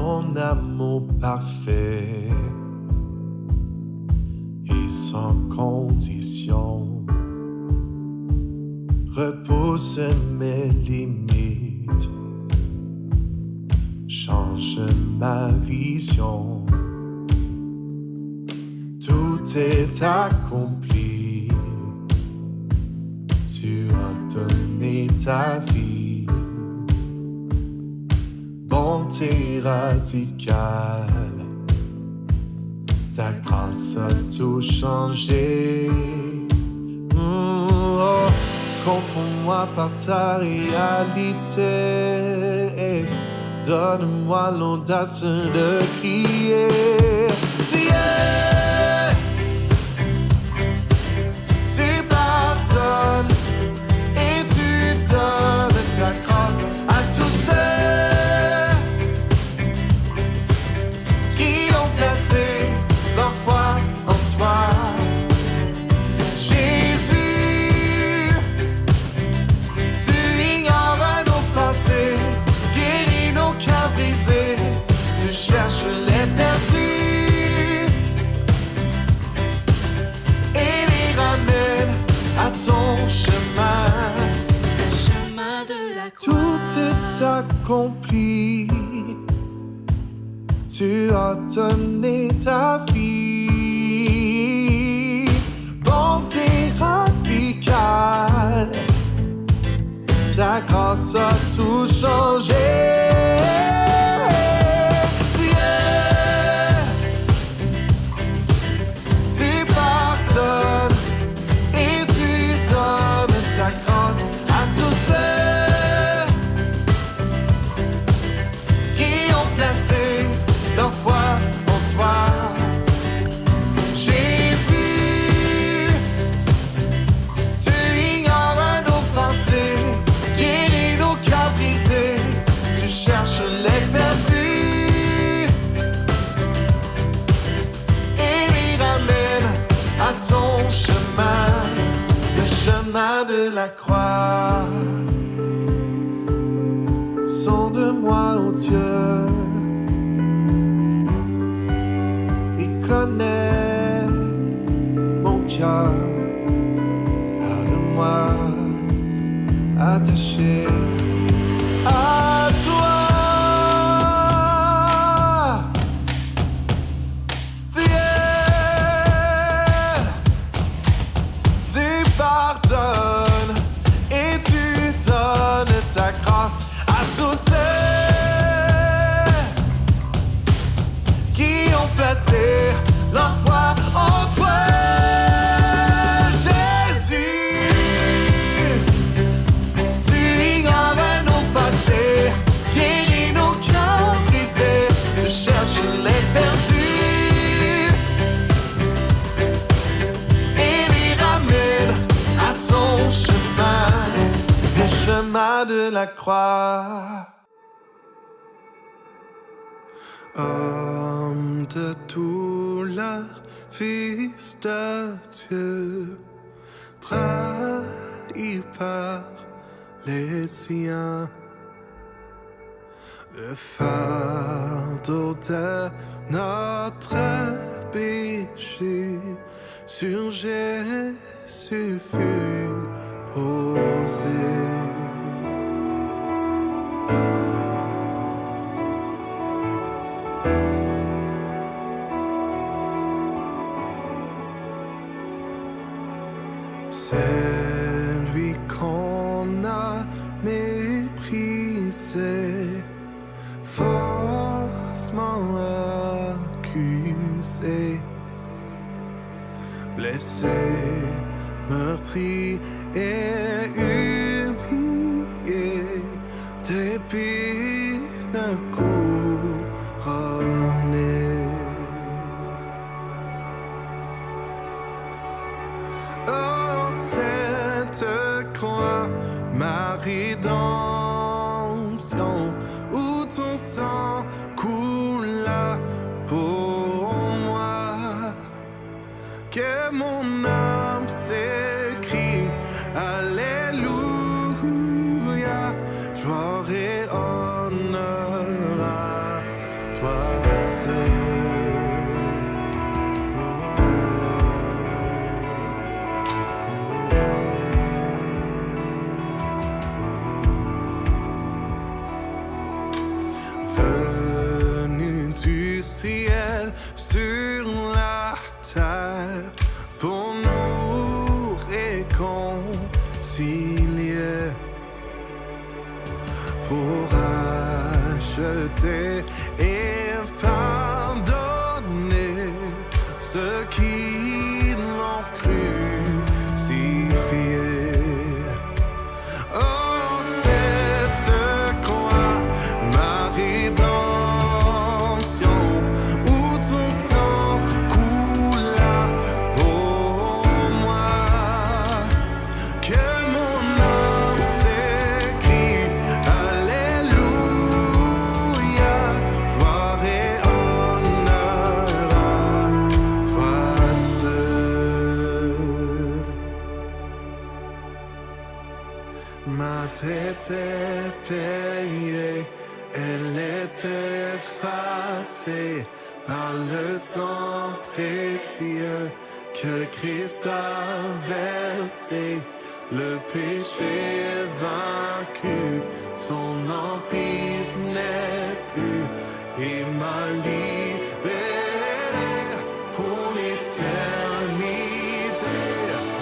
ton amour parfait et sans condition repousse mes limites, change ma vision. Tout est accompli, tu as donné ta vie. Bonté radicale, ta grâce a tout changé. Oh, confonds-moi par ta réalité, donne-moi l'audace de crier. Tu pardonnes et tu donnes ta grâce à tous ceux qui ont placé leur foi en toi. Jésus, tu ignores nos passés, guéris nos cœurs brisés, tu cherches les perdus et les ramènes à ton chemin, le chemin de la croix. tout est accompli. Tu as donné ta vie, bonté radicale, ta grâce a tout changé. Tu pardonnes et tu donnes ta grâce à tous ceux qui ont placé leur foi en toi. Jésus, tu ignores nos pensées, guéris nos cœurs brisés, tu cherches les perdus et les ramènes à ton chemin, le chemin de la croix. Sonde-moi, ô Dieu, et connais mon cœur. Parle-moi, attaché à toi. Tu pardonnes et tu donnes ta grâce à tous ceux qui ont placé leur foi en toi. Jésus, tu ignores nos passés, guéris nos cœurs brisés, tu cherches les perdus et les ramènes à ton chemin, le chemin de la croix. Homme de douleur, fils de Dieu, trahi par les siens, le fardeau de notre péché sur Jésus fut posé. C'est lui qu'on a méprisé, faussement accusé, blessé, meurtri et humilié, d'épines couronnées. Oh, cette croix, ma rédemption, où ton sang coula pour moi, que mon âme s'écrie Alléluia, gloire et honneur à venu du ciel sur la terre pour nous réconcilier, pour acheter et pardonner ceux qui l'ont crucifié. Oh, cette croix, ma rédemption, où ton sang coula pour moi, que mon âme s'écrie Alléluia, gloire et honneur à toi seul. Ma dette est payée, elle est effacée par le sang précieux que Christ a versé. Le péché est vaincu, son emprise n'est plus, et m'a libéré pour l'éternité.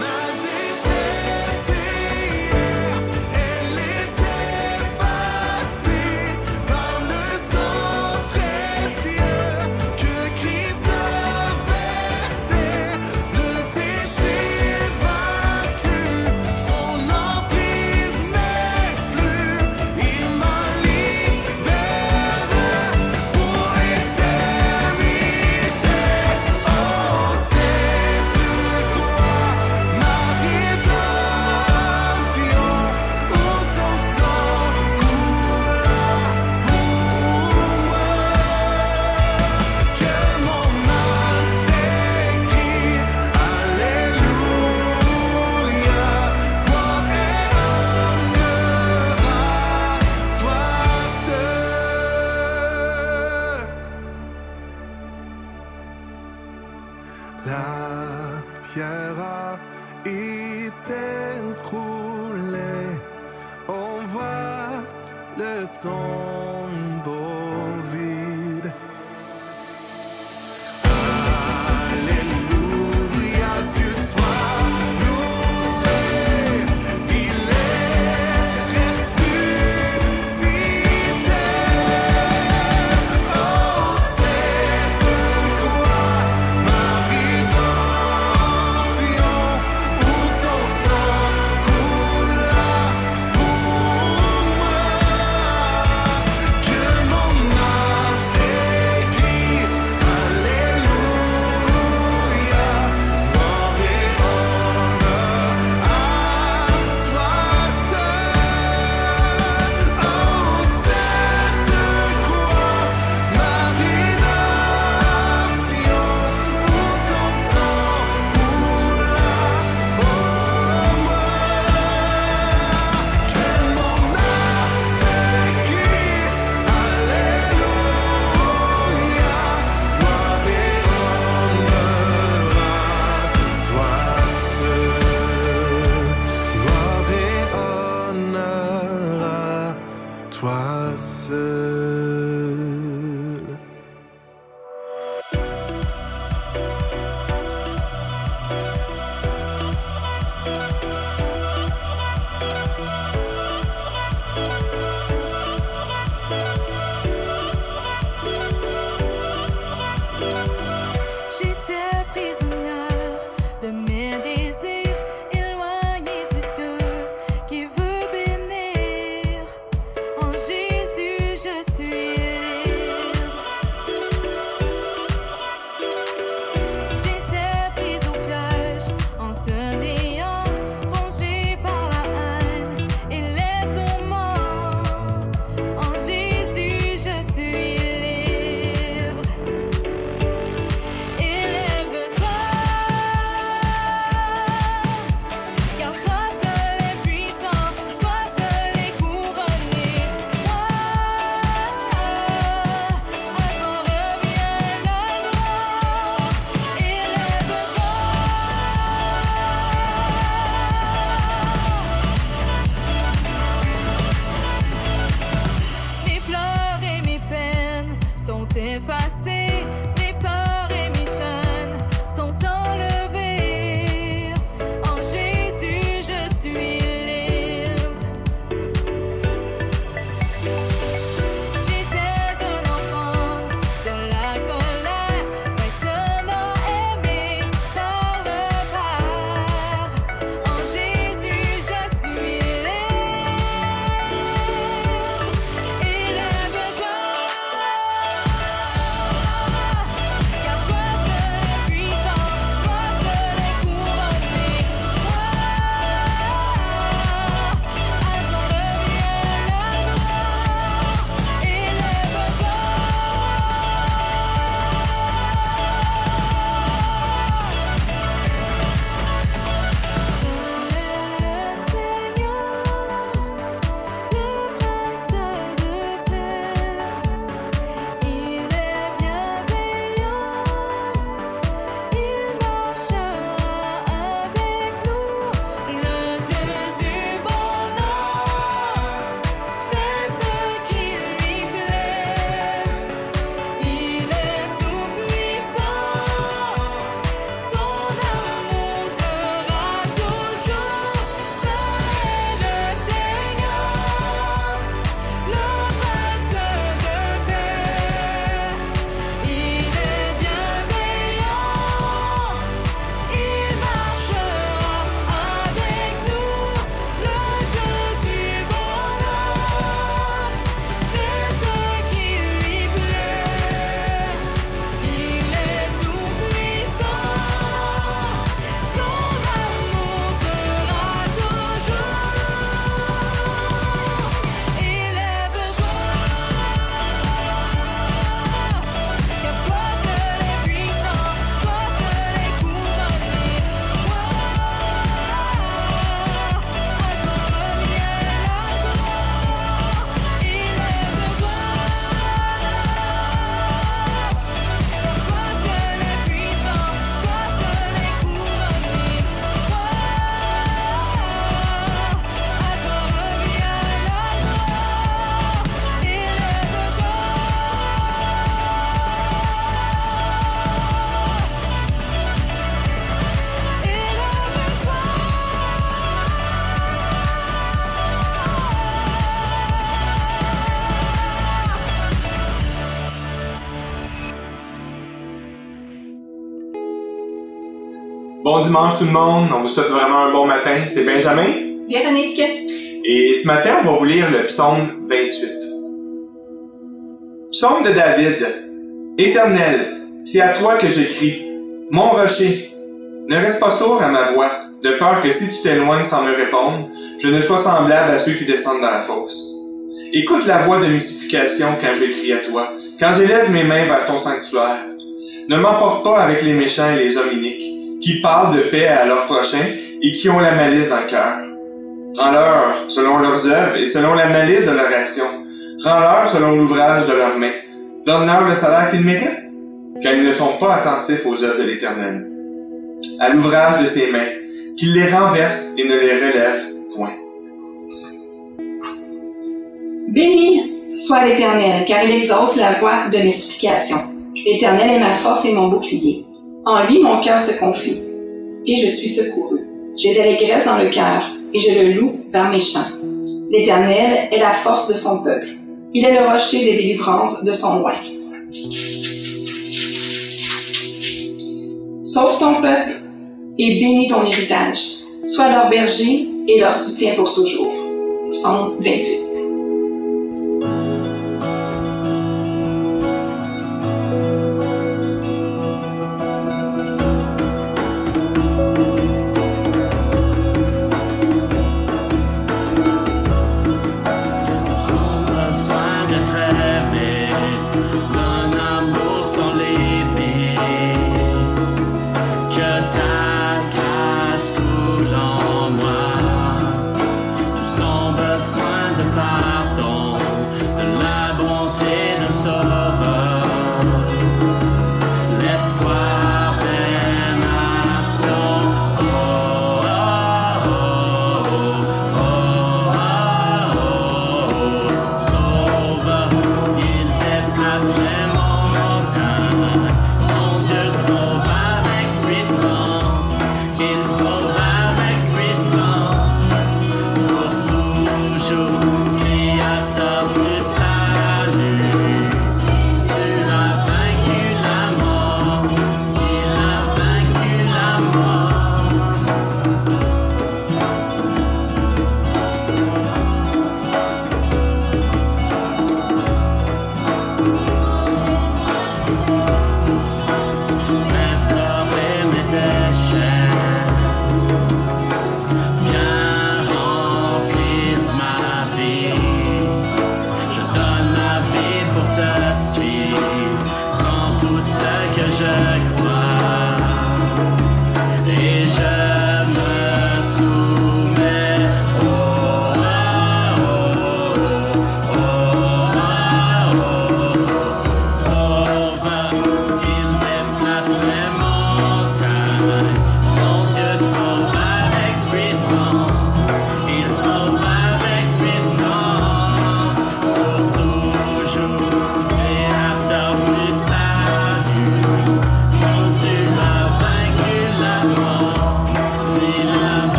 Ma dette est payée, elle est effacée par le sang précieux que Christ a versé. Le péché est vaincu, son emprise n'est plus, il m'a libéré pour l'éternité. Oh, cette croix, ma rédemption, où ton sang coula pour moi, que mon âme s'écrie Alléluia, gloire et honneur à toi seul. La pierre a été coulée, on voit le tombeau vide. Alléluia, Dieu soit loué, il est ressuscité. Oh, cette croix, ma rédemption, où ton sang coula pour moi, effacées, mes peurs et mes chaînes sont enlevées. En Jésus, je suis libre. J'étais un enfant de la colère, maintenant aimé par le Père. En Jésus, je suis libre. Élève-toi, car toi seul est puissant, toi seul est couronné. À toi revient la gloire. Élève-toi. Le Seigneur, le Prince de paix, il est bienveillant, il marchera avec nous. Le Dieu du bonheur fait ce qui lui plaît. Il est tout puissant, son amour sera toujours. C'est le Seigneur, le Prince de paix. Il est bienveillant, il marchera avec nous. Le Dieu du bonheur fait ce qui lui plaît. Il est tout puissant, son amour sera toujours. Élève-toi, car toi seul est puissant, toi seul est couronné. À toi revient la gloire. Élève-toi, toi seul est puissant, toi seul est couronné. À toi revient la gloire. Élève-toi. Bon dimanche tout le monde, on vous souhaite vraiment un bon matin, c'est Benjamin. Véronique, Et ce matin, on va vous lire le psaume 28. Psaume de David. Éternel, c'est à toi que j'écris, mon rocher. Ne reste pas sourd à ma voix, de peur que si tu t'éloignes sans me répondre, je ne sois semblable à ceux qui descendent dans la fosse. Écoute la voix de mes supplications quand je crie à toi, quand j'élève mes mains vers ton sanctuaire. Ne m'emporte pas avec les méchants et les hommes iniques, qui parlent de paix à leur prochain et qui ont la malice dans le cœur. Rends-leur selon leurs œuvres et selon la malice de leur action. Rends-leur selon l'ouvrage de leurs mains. Donne-leur le salaire qu'ils méritent, car ils ne sont pas attentifs aux œuvres de l'Éternel. À l'ouvrage de ses mains, qu'il les renverse et ne les relève point. béni soit l'Éternel, car il exauce la voix de mes supplications. L'Éternel est ma force et mon bouclier. En lui, mon cœur se confie, et je suis secouru. J'ai de l'allégresse dans le cœur, et je le loue par mes chants. L'Éternel est la force de son peuple. Il est le rocher des délivrances de son roi. Sauve ton peuple et bénis ton héritage. Sois leur berger et leur soutien pour toujours. Psaume 28. Sauve, il déplace les montagnes.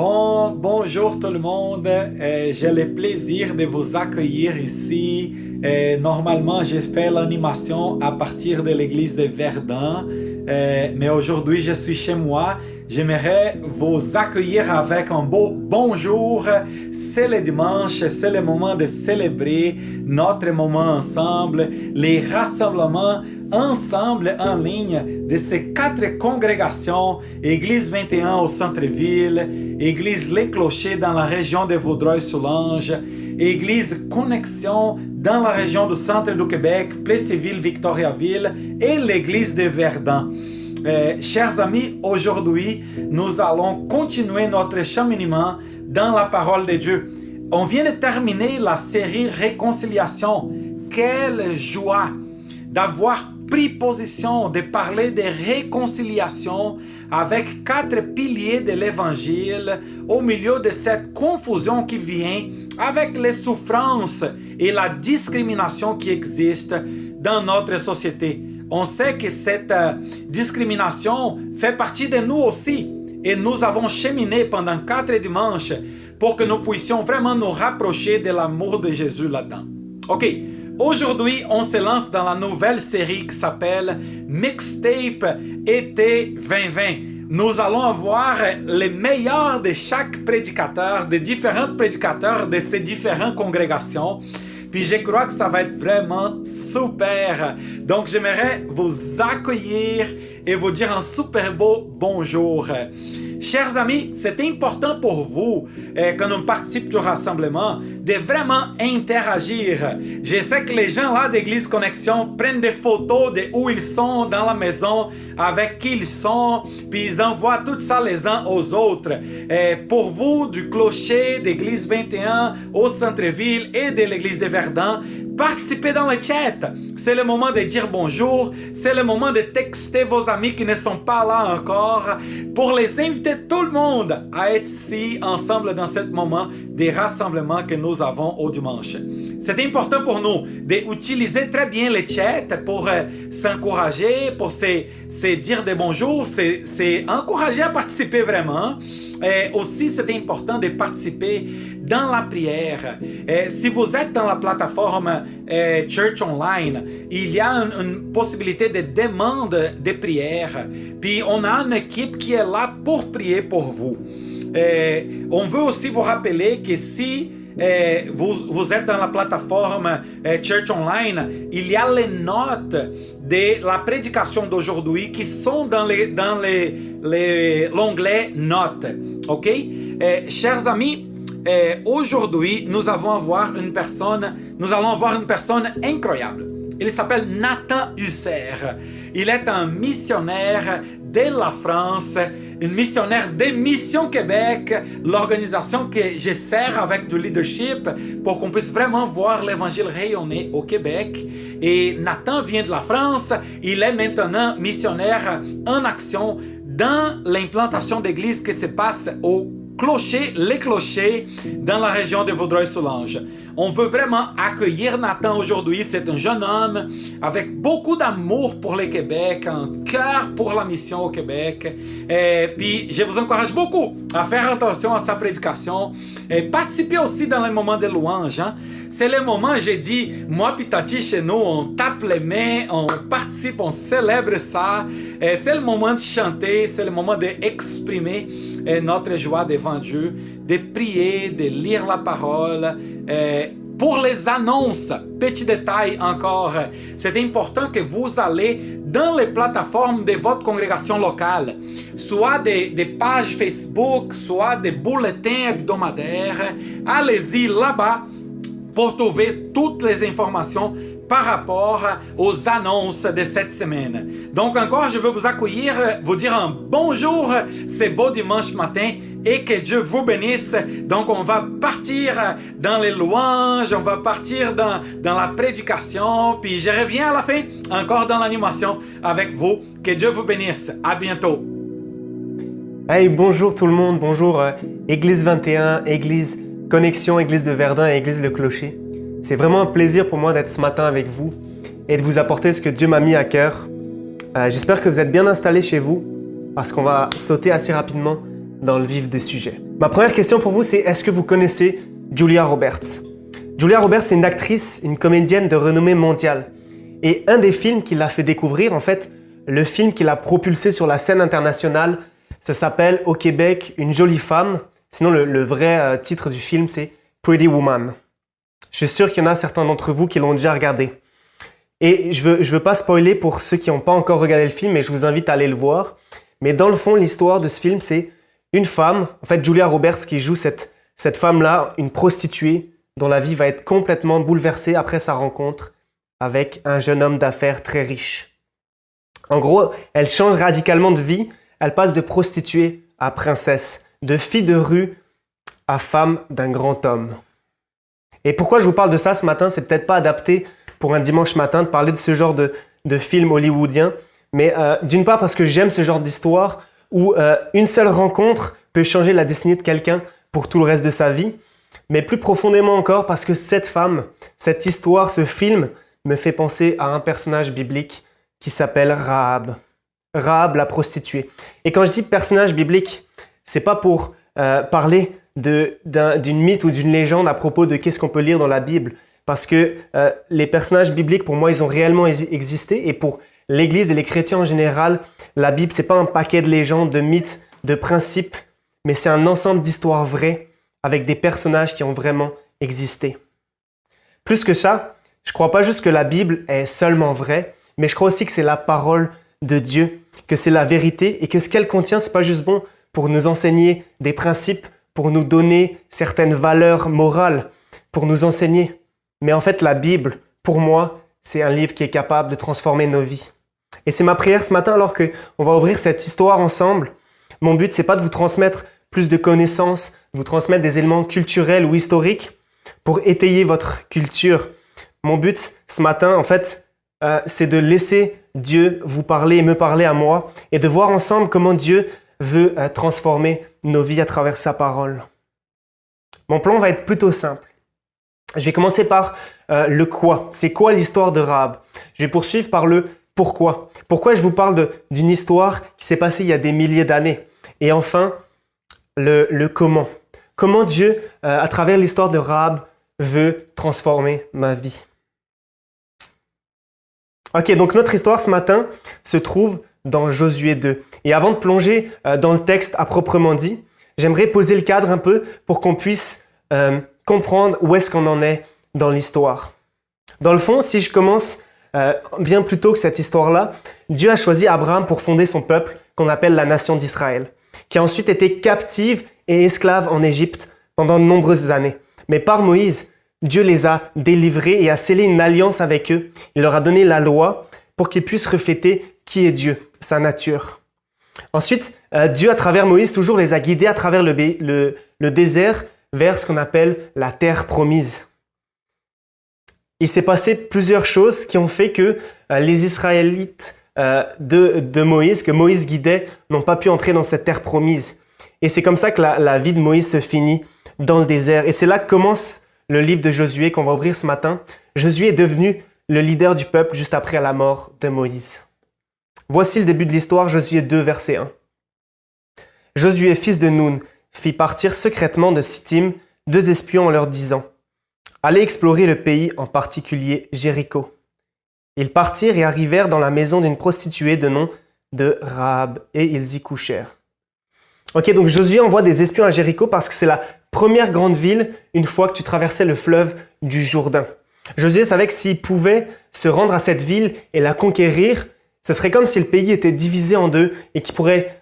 Bonjour tout le monde. J'ai le plaisir de vous accueillir ici. Normalement, j'ai fait l'animation à partir de l'église de Verdun, mais aujourd'hui, je suis chez moi. J'aimerais vous accueillir avec un beau bonjour. C'est le dimanche, c'est le moment de célébrer notre moment ensemble, les rassemblements ensemble en ligne de ces 4 congrégations, Église 21 au centre-ville, Église Les Clochers dans la région de Vaudreuil-Soulanges, Église Connexion dans la région du centre du Québec, Plessisville, Victoriaville et l'Église de Verdun. Chers amis, aujourd'hui, nous allons continuer notre cheminement dans la parole de Dieu. On vient de terminer la série Réconciliation. Quelle joie d'avoir pris position, de parler de réconciliation avec 4 piliers de l'Évangile au milieu de cette confusion qui vient avec les souffrances et la discrimination qui existe dans notre société. On sait que cette discrimination fait partie de nous aussi et nous avons cheminé pendant 4 dimanches pour que nous puissions vraiment nous rapprocher de l'amour de Jésus là-dedans. Ok. Aujourd'hui, on se lance dans la nouvelle série qui s'appelle Mixtape été 2020. Nous allons avoir les meilleurs de chaque prédicateur, des différents prédicateurs de ces différentes congrégations. Puis je crois que ça va être vraiment super. Donc j'aimerais vous accueillir et vous dire un super beau bonjour. Chers amis, c'est important pour vous, quand on participe du rassemblement, de vraiment interagir. Je sais que les gens là d'Église Connexion prennent des photos de où ils sont dans la maison, avec qui ils sont, puis ils envoient tout ça les uns aux autres. Pour vous, du clocher d'Église 21 au centre-ville et de l'Église de Verdun, participez dans le chat. C'est le moment de dire bonjour, c'est le moment de texter vos amis qui ne sont pas là encore pour les inviter tout le monde à être ici ensemble dans ce moment des rassemblements que nous avons au dimanche. C'est important pour nous d'utiliser très bien le chat pour s'encourager, pour se dire des bonjours, c'est encourager à participer vraiment. Et aussi, c'est important de participer dans la prière. Si vous êtes dans la plateforme Church Online, il y a une possibilité de demande de prière. Puis on a une équipe qui est là pour prier pour vous. On veut aussi vous rappeler que si vous êtes dans la plateforme Church Online, il y a les notes de la prédication d'aujourd'hui qui sont dans l'onglet Notes. Ok? Chers amis, aujourd'hui, nous allons avoir une personne incroyable. Il s'appelle Nathan Husser. Il est un missionnaire de la France, un missionnaire de Mission Québec, l'organisation que je sers avec du leadership pour qu'on puisse vraiment voir l'évangile rayonner au Québec. Et Nathan vient de la France, il est maintenant missionnaire en action dans l'implantation d'églises qui se passe au Clocher, les Clochers, dans la région de Vaudreuil-Soulanges. On veut vraiment accueillir Nathan aujourd'hui. C'est un jeune homme avec beaucoup d'amour pour le Québec, un cœur pour la mission au Québec. Et puis, je vous encourage beaucoup à faire attention à sa prédication et participer aussi dans les moments de louange. Hein. C'est le moment, j'ai dit, moi puis Tati, chez nous, on tape les mains, on participe, on célèbre ça. Et c'est le moment de chanter, c'est le moment d'exprimer notre joie devant Dieu, de prier, de lire la parole. Pour les annonces, petit détail encore, c'est important que vous allez dans les plateformes de votre congrégation locale, soit des pages Facebook, soit des bulletins hebdomadaires. Allez-y là-bas pour trouver toutes les informations par rapport aux annonces de cette semaine. Donc encore, je veux vous accueillir, vous dire un bonjour, c'est beau dimanche matin et que Dieu vous bénisse. Donc on va partir dans les louanges, on va partir dans la prédication, puis je reviens à la fin encore dans l'animation avec vous. Que Dieu vous bénisse. À bientôt. Hey, bonjour tout le monde, bonjour Église 21, Église Connexion, Église de Verdun et Église Le Clocher. C'est vraiment un plaisir pour moi d'être ce matin avec vous et de vous apporter ce que Dieu m'a mis à cœur. J'espère que vous êtes bien installés chez vous parce qu'on va sauter assez rapidement dans le vif du sujet. Ma première question pour vous, c'est est-ce que vous connaissez Julia Roberts? Julia Roberts, c'est une actrice, une comédienne de renommée mondiale. Et un des films qui l'a fait découvrir, en fait, le film qui l'a propulsé sur la scène internationale, ça s'appelle au Québec Une jolie femme. Sinon, le vrai titre du film, c'est Pretty Woman. Je suis sûr qu'il y en a certains d'entre vous qui l'ont déjà regardé. Et je veux pas spoiler pour ceux qui n'ont pas encore regardé le film, mais je vous invite à aller le voir. Mais dans le fond, l'histoire de ce film, c'est une femme, en fait Julia Roberts qui joue cette femme-là, une prostituée, dont la vie va être complètement bouleversée après sa rencontre avec un jeune homme d'affaires très riche. En gros, elle change radicalement de vie, elle passe de prostituée à princesse, de fille de rue à femme d'un grand homme. Et pourquoi je vous parle de ça ce matin, c'est peut-être pas adapté pour un dimanche matin de parler de ce genre de film hollywoodien, mais d'une part parce que j'aime ce genre d'histoire où une seule rencontre peut changer la destinée de quelqu'un pour tout le reste de sa vie, mais plus profondément encore parce que cette femme, cette histoire, ce film me fait penser à un personnage biblique qui s'appelle Rahab. Rahab la prostituée. Et quand je dis personnage biblique, c'est pas pour parler d'une mythe ou d'une légende à propos de qu'est-ce qu'on peut lire dans la Bible, parce que les personnages bibliques, pour moi, ils ont réellement existé, et pour l'Église et les chrétiens en général, la Bible, c'est pas un paquet de légendes, de mythes, de principes, mais c'est un ensemble d'histoires vraies avec des personnages qui ont vraiment existé. Plus que ça, je crois pas juste que la Bible est seulement vraie, mais je crois aussi que c'est la parole de Dieu, que c'est la vérité et que ce qu'elle contient, c'est pas juste bon pour nous enseigner des principes, pour nous donner certaines valeurs morales, pour nous enseigner. Mais en fait, la Bible, pour moi, c'est un livre qui est capable de transformer nos vies. Et c'est ma prière ce matin, alors qu'on va ouvrir cette histoire ensemble. Mon but, c'est pas de vous transmettre plus de connaissances, de vous transmettre des éléments culturels ou historiques pour étayer votre culture. Mon but ce matin, en fait, c'est de laisser Dieu vous parler et me parler à moi et de voir ensemble comment Dieu veut transformer nos vies à travers sa parole. Mon plan va être plutôt simple. Je vais commencer par le quoi. C'est quoi l'histoire de Rahab? Je vais poursuivre par le pourquoi. Pourquoi je vous parle d'une histoire qui s'est passée il y a des milliers d'années? Et enfin, le comment. Comment Dieu, à travers l'histoire de Rahab, veut transformer ma vie. Ok, donc notre histoire ce matin se trouve dans Josué 2. Et avant de plonger dans le texte à proprement dit, j'aimerais poser le cadre un peu pour qu'on puisse comprendre où est-ce qu'on en est dans l'histoire. Dans le fond, si je commence bien plus tôt que cette histoire-là, Dieu a choisi Abraham pour fonder son peuple qu'on appelle la nation d'Israël, qui a ensuite été captive et esclave en Égypte pendant de nombreuses années. Mais par Moïse, Dieu les a délivrés et a scellé une alliance avec eux. Il leur a donné la loi pour qu'ils puissent refléter qui est Dieu, sa nature. Ensuite, Dieu, à travers Moïse, toujours les a guidés à travers le désert vers ce qu'on appelle la terre promise. Il s'est passé plusieurs choses qui ont fait que les Israélites de Moïse, que Moïse guidait, n'ont pas pu entrer dans cette terre promise. Et c'est comme ça que la vie de Moïse se finit dans le désert. Et c'est là que commence le livre de Josué qu'on va ouvrir ce matin. Josué est devenu le leader du peuple juste après la mort de Moïse. Voici le début de l'histoire, Josué 2, verset 1. Josué, fils de Nun, fit partir secrètement de Sittim 2 espions en leur disant « Allez explorer le pays, en particulier Jéricho. » Ils partirent et arrivèrent dans la maison d'une prostituée de nom de Rahab, et ils y couchèrent. Ok, donc Josué envoie des espions à Jéricho parce que c'est la première grande ville une fois que tu traversais le fleuve du Jourdain. Josué savait que s'il pouvait se rendre à cette ville et la conquérir, ce serait comme si le pays était divisé en deux et qu'il pourrait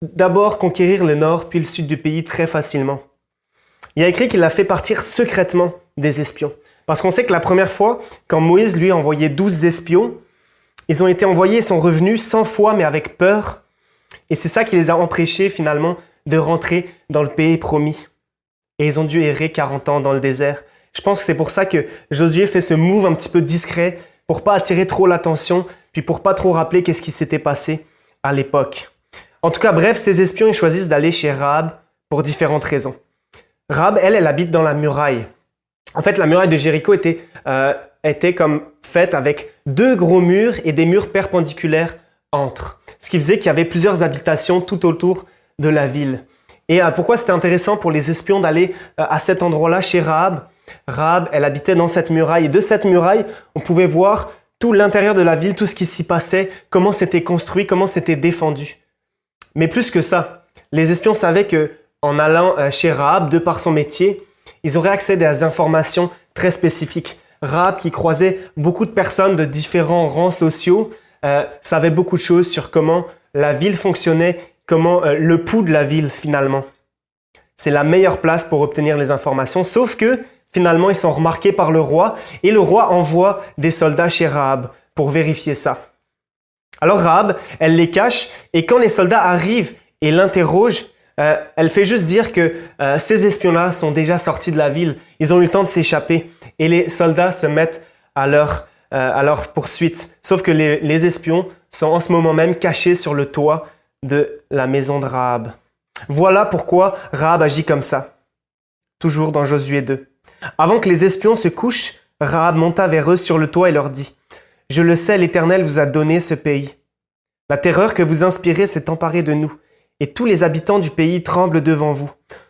d'abord conquérir le nord puis le sud du pays très facilement. Il a écrit qu'il a fait partir secrètement des espions. Parce qu'on sait que la première fois, quand Moïse lui a envoyé 12 espions, ils ont été envoyés et sont revenus sans foi mais avec peur. Et c'est ça qui les a empêchés finalement de rentrer dans le pays promis. Et ils ont dû errer 40 ans dans le désert. Je pense que c'est pour ça que Josué fait ce move un petit peu discret pour pas attirer trop l'attention, puis pour pas trop rappeler qu'est-ce qui s'était passé à l'époque. En tout cas, bref, ces espions ils choisissent d'aller chez Rahab pour différentes raisons. Rahab, elle habite dans la muraille. En fait, la muraille de Jéricho était comme faite avec 2 gros murs et des murs perpendiculaires entre. Ce qui faisait qu'il y avait plusieurs habitations tout autour de la ville. Et pourquoi c'était intéressant pour les espions d'aller à cet endroit-là chez Rahab? Rahab, elle habitait dans cette muraille. Et de cette muraille, on pouvait voir tout l'intérieur de la ville, tout ce qui s'y passait, comment c'était construit, comment c'était défendu. Mais plus que ça, les espions savaient que en allant chez Rahab, de par son métier, ils auraient accès à des informations très spécifiques. Rahab, qui croisait beaucoup de personnes de différents rangs sociaux, savait beaucoup de choses sur comment la ville fonctionnait, comment le pouls de la ville finalement. C'est la meilleure place pour obtenir les informations, sauf que finalement ils sont remarqués par le roi et le roi envoie des soldats chez Rahab pour vérifier ça. Alors Rahab, elle les cache et quand les soldats arrivent et l'interrogent, elle fait juste dire que ces espions-là sont déjà sortis de la ville, ils ont eu le temps de s'échapper et les soldats se mettent à leur poursuite. Sauf que les espions sont en ce moment même cachés sur le toit de la maison de Rahab. Voilà pourquoi Rahab agit comme ça. Toujours dans Josué 2. Avant que les espions se couchent, Rahab monta vers eux sur le toit et leur dit « Je le sais, l'Éternel vous a donné ce pays. La terreur que vous inspirez s'est emparée de nous, et tous les habitants du pays tremblent devant vous.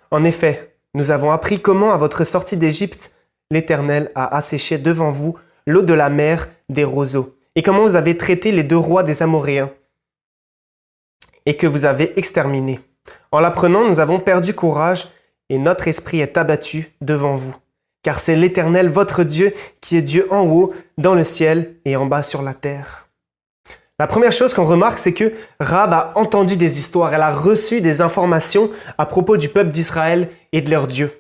En effet, nous avons appris comment, à votre sortie d'Égypte, l'Éternel a asséché devant vous l'eau de la mer des roseaux, et comment vous avez traité les 2 rois des Amoréens, et que vous avez exterminés. En l'apprenant, nous avons perdu courage, et notre esprit est abattu devant vous. Car c'est l'Éternel, votre Dieu, qui est Dieu en haut, dans le ciel, et en bas sur la terre. » La première chose qu'on remarque, c'est que Rahab a entendu des histoires, elle a reçu des informations à propos du peuple d'Israël et de leur Dieu.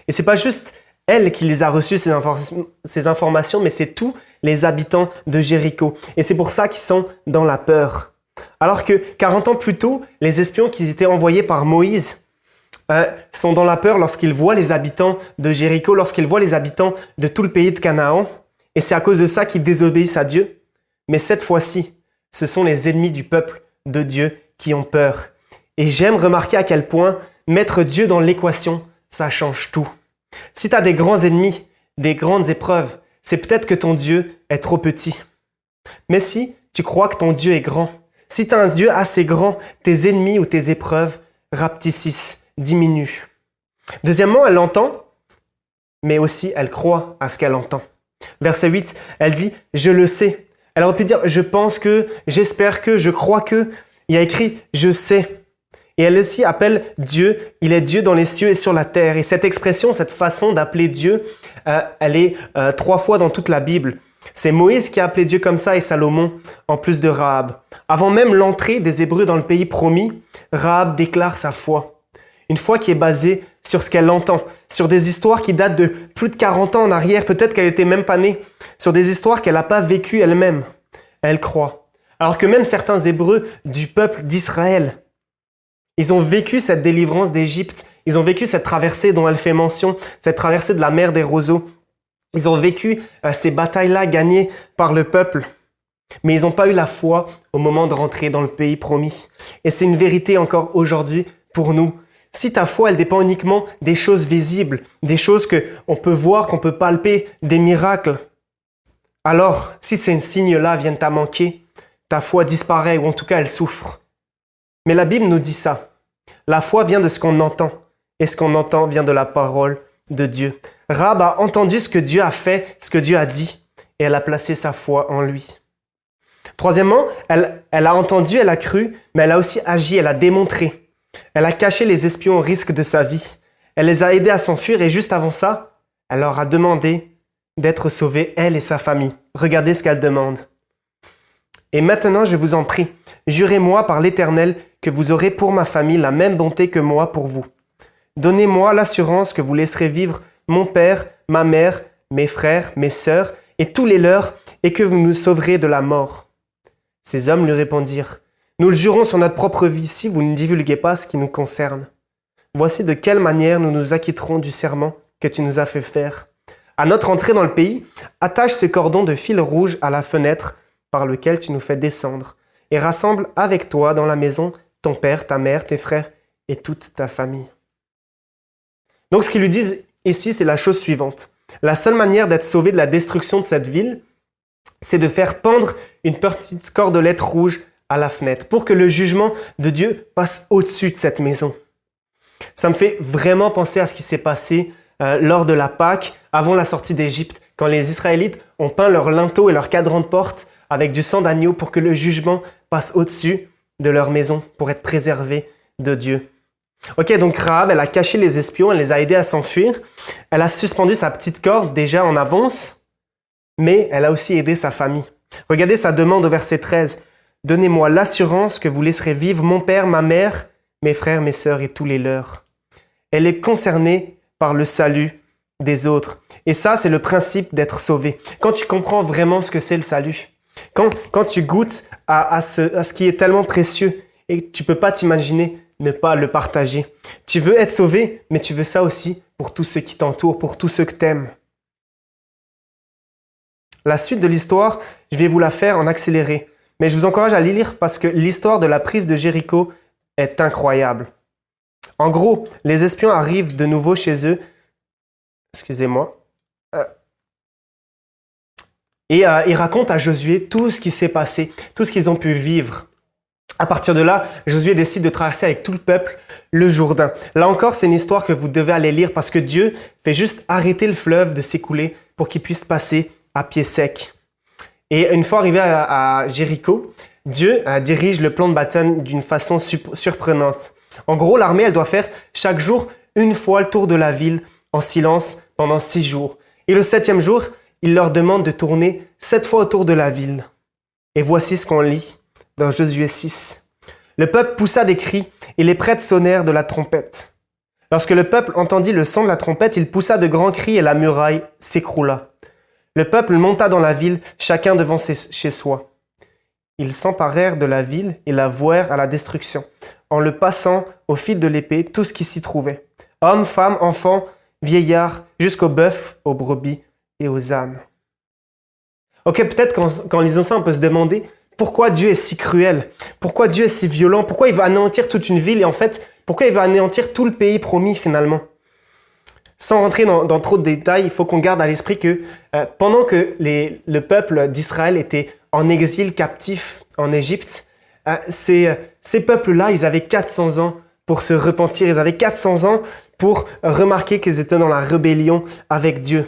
Et c'est pas juste elle qui les a reçues, ces informations, mais c'est tous les habitants de Jéricho. Et c'est pour ça qu'ils sont dans la peur. Alors que 40 ans plus tôt, les espions qui étaient envoyés par Moïse sont dans la peur lorsqu'ils voient les habitants de Jéricho, lorsqu'ils voient les habitants de tout le pays de Canaan. Et c'est à cause de ça qu'ils désobéissent à Dieu. Mais cette fois-ci, ce sont les ennemis du peuple de Dieu qui ont peur. Et j'aime remarquer à quel point mettre Dieu dans l'équation, ça change tout. Si tu as des grands ennemis, des grandes épreuves, c'est peut-être que ton Dieu est trop petit. Mais si tu crois que ton Dieu est grand, si tu as un Dieu assez grand, tes ennemis ou tes épreuves rapetissent, diminuent. Deuxièmement, elle l'entend, mais aussi elle croit à ce qu'elle entend. Verset 8, elle dit « Je le sais ». Elle aurait pu dire « Je pense que, j'espère que, je crois que ». Il y a écrit « Je sais ». Et elle aussi appelle Dieu, il est Dieu dans les cieux et sur la terre. Et cette expression, cette façon d'appeler Dieu, elle est 3 fois dans toute la Bible. C'est Moïse qui a appelé Dieu comme ça et Salomon, en plus de Rahab. Avant même l'entrée des Hébreux dans le pays promis, Rahab déclare sa foi. Une foi qui est basée sur ce qu'elle entend, sur des histoires qui datent de plus de 40 ans en arrière, peut-être qu'elle n'était même pas née, sur des histoires qu'elle n'a pas vécues elle-même. Elle croit. Alors que même certains Hébreux du peuple d'Israël, ils ont vécu cette délivrance d'Égypte, ils ont vécu cette traversée dont elle fait mention, cette traversée de la mer des roseaux. Ils ont vécu ces batailles-là gagnées par le peuple, mais ils n'ont pas eu la foi au moment de rentrer dans le pays promis. Et c'est une vérité encore aujourd'hui pour nous. Si ta foi, elle dépend uniquement des choses visibles, des choses qu'on peut voir, qu'on peut palper, des miracles, alors si ces signes-là viennent à manquer, ta foi disparaît ou en tout cas elle souffre. Mais la Bible nous dit ça. La foi vient de ce qu'on entend, et ce qu'on entend vient de la parole de Dieu. Rahab a entendu ce que Dieu a fait, ce que Dieu a dit, et elle a placé sa foi en lui. Troisièmement, elle a entendu, elle a cru, mais elle a aussi agi, elle a démontré. Elle a caché les espions au risque de sa vie. Elle les a aidés à s'enfuir et juste avant ça, elle leur a demandé d'être sauvée, elle et sa famille. Regardez ce qu'elle demande. Et maintenant, je vous en prie, jurez-moi par l'Éternel que vous aurez pour ma famille la même bonté que moi pour vous. Donnez-moi l'assurance que vous laisserez vivre mon père, ma mère, mes frères, mes sœurs et tous les leurs, et que vous nous sauverez de la mort. Ces hommes lui répondirent, nous le jurons sur notre propre vie si vous ne divulguez pas ce qui nous concerne. Voici de quelle manière nous nous acquitterons du serment que tu nous as fait faire. À notre entrée dans le pays, attache ce cordon de fil rouge à la fenêtre par lequel tu nous fais descendre, et rassemble avec toi dans la maison ton père, ta mère, tes frères et toute ta famille. Donc ce qu'ils lui disent ici, c'est la chose suivante. La seule manière d'être sauvé de la destruction de cette ville, c'est de faire pendre une petite cordelette rouge à la fenêtre pour que le jugement de Dieu passe au-dessus de cette maison. Ça me fait vraiment penser à ce qui s'est passé lors de la Pâque, avant la sortie d'Égypte, quand les Israélites ont peint leurs linteaux et leurs cadrans de porte avec du sang d'agneau pour que le jugement passe au-dessus de leur maison, pour être préservés de Dieu. Ok, donc Rahab, elle a caché les espions, elle les a aidés à s'enfuir. Elle a suspendu sa petite corde déjà en avance, mais elle a aussi aidé sa famille. Regardez sa demande au verset 13. « Donnez-moi l'assurance que vous laisserez vivre mon père, ma mère, mes frères, mes sœurs et tous les leurs. » Elle est concernée par le salut des autres. Et ça, c'est le principe d'être sauvé. Quand tu comprends vraiment ce que c'est le salut, quand tu goûtes à ce qui est tellement précieux et tu ne peux pas t'imaginer ne pas le partager. Tu veux être sauvé, mais tu veux ça aussi pour tous ceux qui t'entourent, pour tous ceux que tu aimes. La suite de l'histoire, je vais vous la faire en accéléré. Mais je vous encourage à lire parce que l'histoire de la prise de Jéricho est incroyable. En gros, les espions arrivent de nouveau chez eux. Excusez-moi. Et ils racontent à Josué tout ce qui s'est passé, tout ce qu'ils ont pu vivre. À partir de là, Josué décide de traverser avec tout le peuple le Jourdain. Là encore, c'est une histoire que vous devez aller lire parce que Dieu fait juste arrêter le fleuve de s'écouler pour qu'il puisse passer à pied sec. Et une fois arrivé à Jéricho, Dieu dirige le plan de bataille d'une façon surprenante. En gros, l'armée, elle doit faire chaque jour une fois le tour de la ville en silence pendant 6 jours. Et le 7e jour, il leur demande de tourner 7 fois autour de la ville. Et voici ce qu'on lit dans Josué 6. Le peuple poussa des cris et les prêtres sonnèrent de la trompette. Lorsque le peuple entendit le son de la trompette, il poussa de grands cris et la muraille s'écroula. Le peuple monta dans la ville, chacun devant chez soi. Ils s'emparèrent de la ville et la vouèrent à la destruction, en le passant au fil de l'épée tout ce qui s'y trouvait. Hommes, femmes, enfants, vieillards, jusqu'aux bœufs, aux brebis et aux ânes. Ok, peut-être qu'en lisant ça, on peut se demander pourquoi Dieu est si cruel, pourquoi Dieu est si violent, pourquoi il veut anéantir toute une ville et en fait, pourquoi il veut anéantir tout le pays promis finalement. Sans rentrer dans trop de détails, il faut qu'on garde à l'esprit que pendant que le peuple d'Israël était en exil captif en Égypte, ces peuples-là, ils avaient 400 ans pour se repentir, ils avaient 400 ans pour remarquer qu'ils étaient dans la rébellion avec Dieu.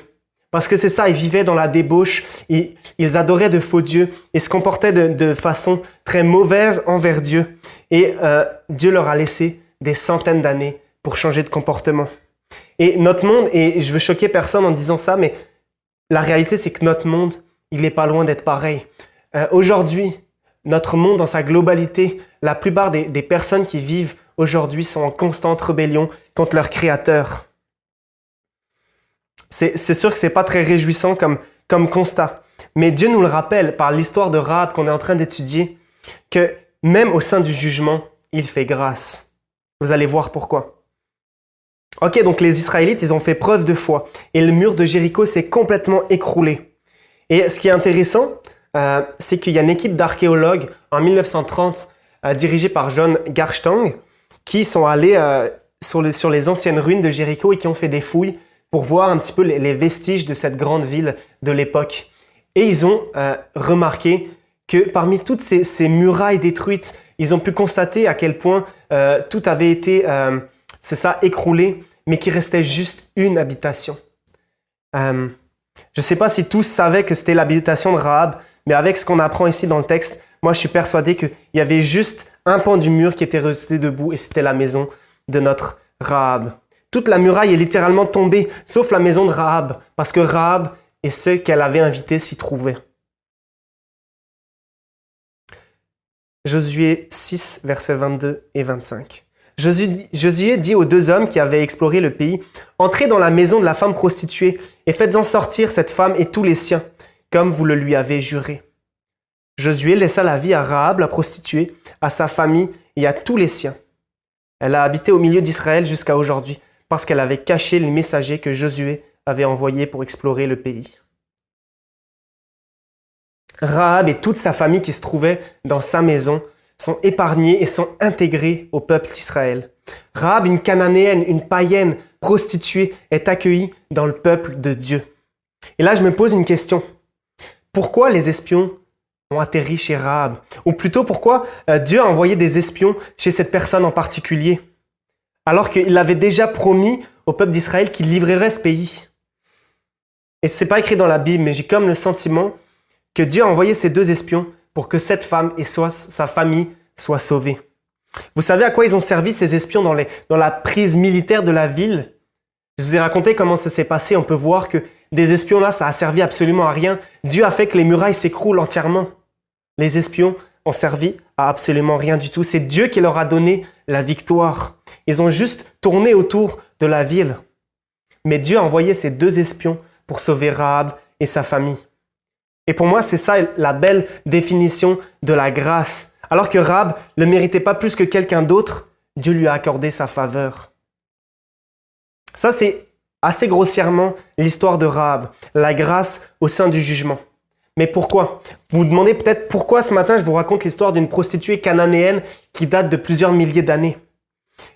Parce que c'est ça, ils vivaient dans la débauche, ils adoraient de faux dieux et se comportaient de façon très mauvaise envers Dieu. Et Dieu leur a laissé des centaines d'années pour changer de comportement. Et notre monde, et je veux choquer personne en disant ça, mais la réalité c'est que notre monde, il n'est pas loin d'être pareil. Aujourd'hui, notre monde dans sa globalité, la plupart des personnes qui vivent aujourd'hui sont en constante rébellion contre leur Créateur. C'est sûr que ce n'est pas très réjouissant comme constat. Mais Dieu nous le rappelle par l'histoire de Rahab qu'on est en train d'étudier, que même au sein du jugement, il fait grâce. Vous allez voir pourquoi. Ok, donc les Israélites, ils ont fait preuve de foi. Et le mur de Jéricho s'est complètement écroulé. Et ce qui est intéressant, c'est qu'il y a une équipe d'archéologues en 1930, dirigée par John Garstang, qui sont allés sur les anciennes ruines de Jéricho et qui ont fait des fouilles pour voir un petit peu les vestiges de cette grande ville de l'époque. Et ils ont remarqué que parmi toutes ces murailles détruites, ils ont pu constater à quel point tout avait été, écroulé, mais qu'il restait juste une habitation. Je ne sais pas si tous savaient que c'était l'habitation de Rahab, mais avec ce qu'on apprend ici dans le texte, moi je suis persuadé qu'il y avait juste un pan du mur qui était resté debout et c'était la maison de notre Rahab. Toute la muraille est littéralement tombée, sauf la maison de Rahab, parce que Rahab et ceux qu'elle avait invités s'y trouvaient. Josué 6, versets 22 et 25. Josué dit aux 2 hommes qui avaient exploré le pays, « Entrez dans la maison de la femme prostituée et faites-en sortir cette femme et tous les siens, comme vous le lui avez juré. » Josué laissa la vie à Rahab, la prostituée, à sa famille et à tous les siens. Elle a habité au milieu d'Israël jusqu'à aujourd'hui, parce qu'elle avait caché les messagers que Josué avait envoyés pour explorer le pays. Rahab et toute sa famille qui se trouvait dans sa maison sont épargnés et sont intégrés au peuple d'Israël. Rahab, une cananéenne, une païenne, prostituée, est accueillie dans le peuple de Dieu. Et là, je me pose une question. Pourquoi les espions ont atterri chez Rahab? Ou plutôt, pourquoi Dieu a envoyé des espions chez cette personne en particulier? alors qu'il avait déjà promis au peuple d'Israël qu'il livrerait ce pays. Et ce n'est pas écrit dans la Bible, mais j'ai comme le sentiment que Dieu a envoyé ces 2 espions pour que cette femme et sa famille soient sauvées. Vous savez à quoi ils ont servi ces espions dans la prise militaire de la ville? Je vous ai raconté comment ça s'est passé. On peut voir que des espions là, ça a servi absolument à rien. Dieu a fait que les murailles s'écroulent entièrement. Les espions ont servi à absolument rien du tout. C'est Dieu qui leur a donné la victoire. Ils ont juste tourné autour de la ville. Mais Dieu a envoyé ces 2 espions pour sauver Rahab et sa famille. Et pour moi, c'est ça la belle définition de la grâce. Alors que Rahab ne le méritait pas plus que quelqu'un d'autre, Dieu lui a accordé sa faveur. Ça, c'est assez grossièrement l'histoire de Rahab, la grâce au sein du jugement. Mais pourquoi? Vous vous demandez peut-être pourquoi ce matin je vous raconte l'histoire d'une prostituée cananéenne qui date de plusieurs milliers d'années.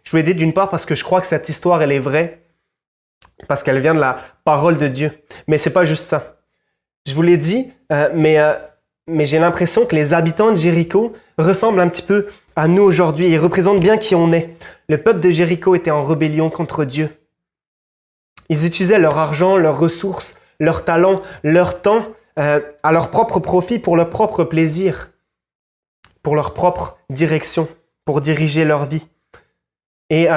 Je vous l'ai dit d'une part parce que je crois que cette histoire, elle est vraie, parce qu'elle vient de la parole de Dieu. Mais c'est pas juste ça. Je vous l'ai dit, mais j'ai l'impression que les habitants de Jéricho ressemblent un petit peu à nous aujourd'hui. Ils représentent bien qui on est. Le peuple de Jéricho était en rébellion contre Dieu. Ils utilisaient leur argent, leurs ressources, leurs talents, leur temps à leur propre profit, pour leur propre plaisir, pour leur propre direction, pour diriger leur vie. Et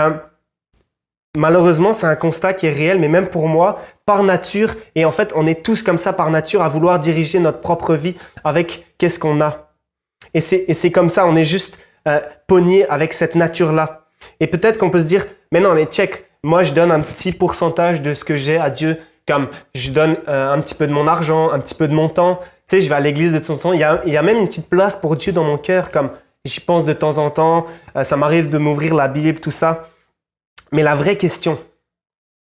malheureusement, c'est un constat qui est réel, mais même pour moi, par nature, et en fait, on est tous comme ça par nature à vouloir diriger notre propre vie avec qu'est-ce qu'on a. Et c'est comme ça, on est juste pogné avec cette nature-là. Et peut-être qu'on peut se dire, mais non, mais check, moi je donne un petit pourcentage de ce que j'ai à Dieu, comme je donne un petit peu de mon argent, un petit peu de mon temps. Tu sais, je vais à l'église de temps en temps, il y a même une petite place pour Dieu dans mon cœur, comme j'y pense de temps en temps, ça m'arrive de m'ouvrir la Bible, tout ça. Mais la vraie question,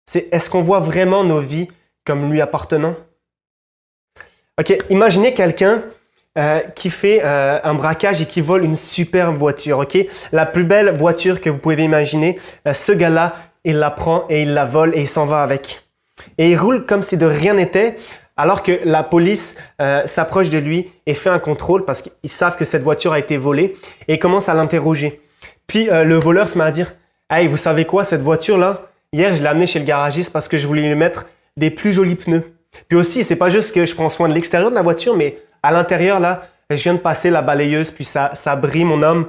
c'est est-ce qu'on voit vraiment nos vies comme lui appartenant? Ok, imaginez quelqu'un qui fait un braquage et qui vole une superbe voiture, ok? La plus belle voiture que vous pouvez imaginer. Ce gars-là, il la prend et il la vole et il s'en va avec. Et il roule comme si de rien n'était, alors que la police s'approche de lui et fait un contrôle parce qu'ils savent que cette voiture a été volée et commence à l'interroger. Puis le voleur se met à dire « Hey, vous savez quoi, cette voiture-là, hier je l'ai amenée chez le garagiste parce que je voulais lui mettre des plus jolis pneus. Puis aussi, c'est pas juste que je prends soin de l'extérieur de la voiture, mais à l'intérieur, là, je viens de passer la balayeuse, puis ça brille mon homme.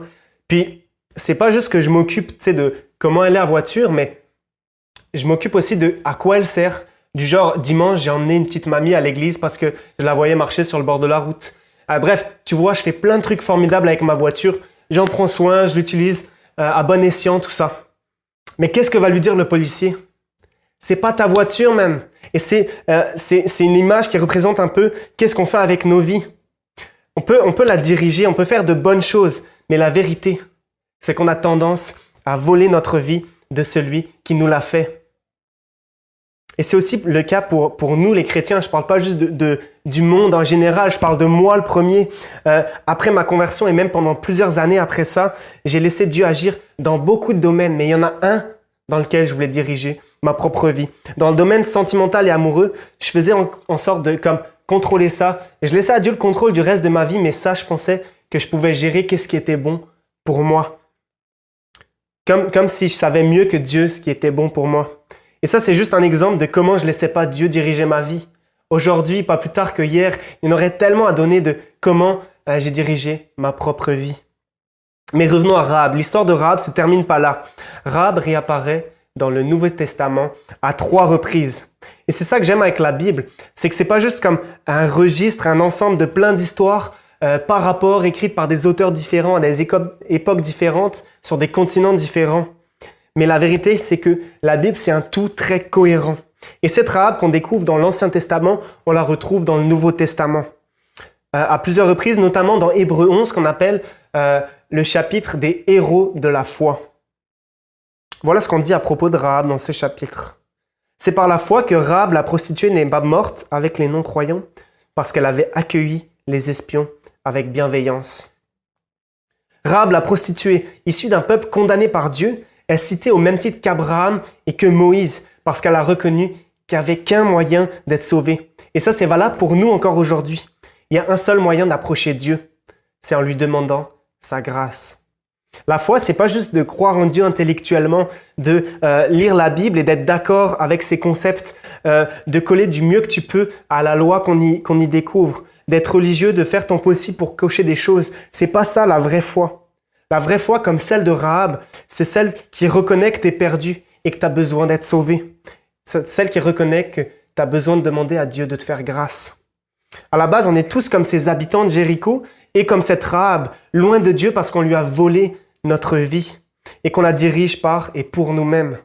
Puis c'est pas juste que je m'occupe, tu sais, de comment elle est la voiture, mais je m'occupe aussi de à quoi elle sert. Du genre, dimanche, j'ai emmené une petite mamie à l'église parce que je la voyais marcher sur le bord de la route. Bref, tu vois, je fais plein de trucs formidables avec ma voiture. J'en prends soin, je l'utilise à bon escient, tout ça. Mais qu'est-ce que va lui dire le policier? C'est pas ta voiture, man. Et c'est une image qui représente un peu qu'est-ce qu'on fait avec nos vies. On peut la diriger, on peut faire de bonnes choses, mais la vérité, c'est qu'on a tendance à voler notre vie de celui qui nous l'a fait. Et c'est aussi le cas pour nous les chrétiens. Je ne parle pas juste du monde en général, je parle de moi le premier. Après ma conversion et même pendant plusieurs années après ça, j'ai laissé Dieu agir dans beaucoup de domaines, mais il y en a un dans lequel je voulais diriger ma propre vie. Dans le domaine sentimental et amoureux, je faisais en sorte de comme contrôler ça. Je laissais à Dieu le contrôle du reste de ma vie, mais ça, je pensais que je pouvais gérer qu'est-ce qui était bon pour moi. Comme si je savais mieux que Dieu ce qui était bon pour moi. Et ça, c'est juste un exemple de comment je ne laissais pas Dieu diriger ma vie. Aujourd'hui, pas plus tard que hier, il y en aurait tellement à donner de comment j'ai dirigé ma propre vie. Mais revenons à Rahab. L'histoire de Rahab ne se termine pas là. Rahab réapparaît dans le Nouveau Testament à 3 reprises. Et c'est ça que j'aime avec la Bible, c'est que ce n'est pas juste comme un registre, un ensemble de plein d'histoires par rapport, écrites par des auteurs différents à des époques différentes, sur des continents différents. Mais la vérité, c'est que la Bible, c'est un tout très cohérent. Et cette Rahab qu'on découvre dans l'Ancien Testament, on la retrouve dans le Nouveau Testament. À plusieurs reprises, notamment dans Hébreux 11, qu'on appelle le chapitre des héros de la foi. Voilà ce qu'on dit à propos de Rahab dans ce chapitre. C'est par la foi que Rahab, la prostituée, n'est pas morte avec les non-croyants, parce qu'elle avait accueilli les espions avec bienveillance. Rahab, la prostituée, issue d'un peuple condamné par Dieu, est citée au même titre qu'Abraham et que Moïse, parce qu'elle a reconnu qu'il n'y avait qu'un moyen d'être sauvé. Et ça, c'est valable pour nous encore aujourd'hui. Il y a un seul moyen d'approcher Dieu, c'est en lui demandant sa grâce. La foi, c'est pas juste de croire en Dieu intellectuellement, de lire la Bible et d'être d'accord avec ses concepts, de coller du mieux que tu peux à la loi qu'on y découvre, d'être religieux, de faire ton possible pour cocher des choses. C'est pas ça la vraie foi. La vraie foi, comme celle de Rahab, c'est celle qui reconnaît que tu es perdu et que tu as besoin d'être sauvé. C'est celle qui reconnaît que tu as besoin de demander à Dieu de te faire grâce. À la base, on est tous comme ces habitants de Jéricho et comme cette Rahab, loin de Dieu parce qu'on lui a volé notre vie et qu'on la dirige par et pour nous-mêmes.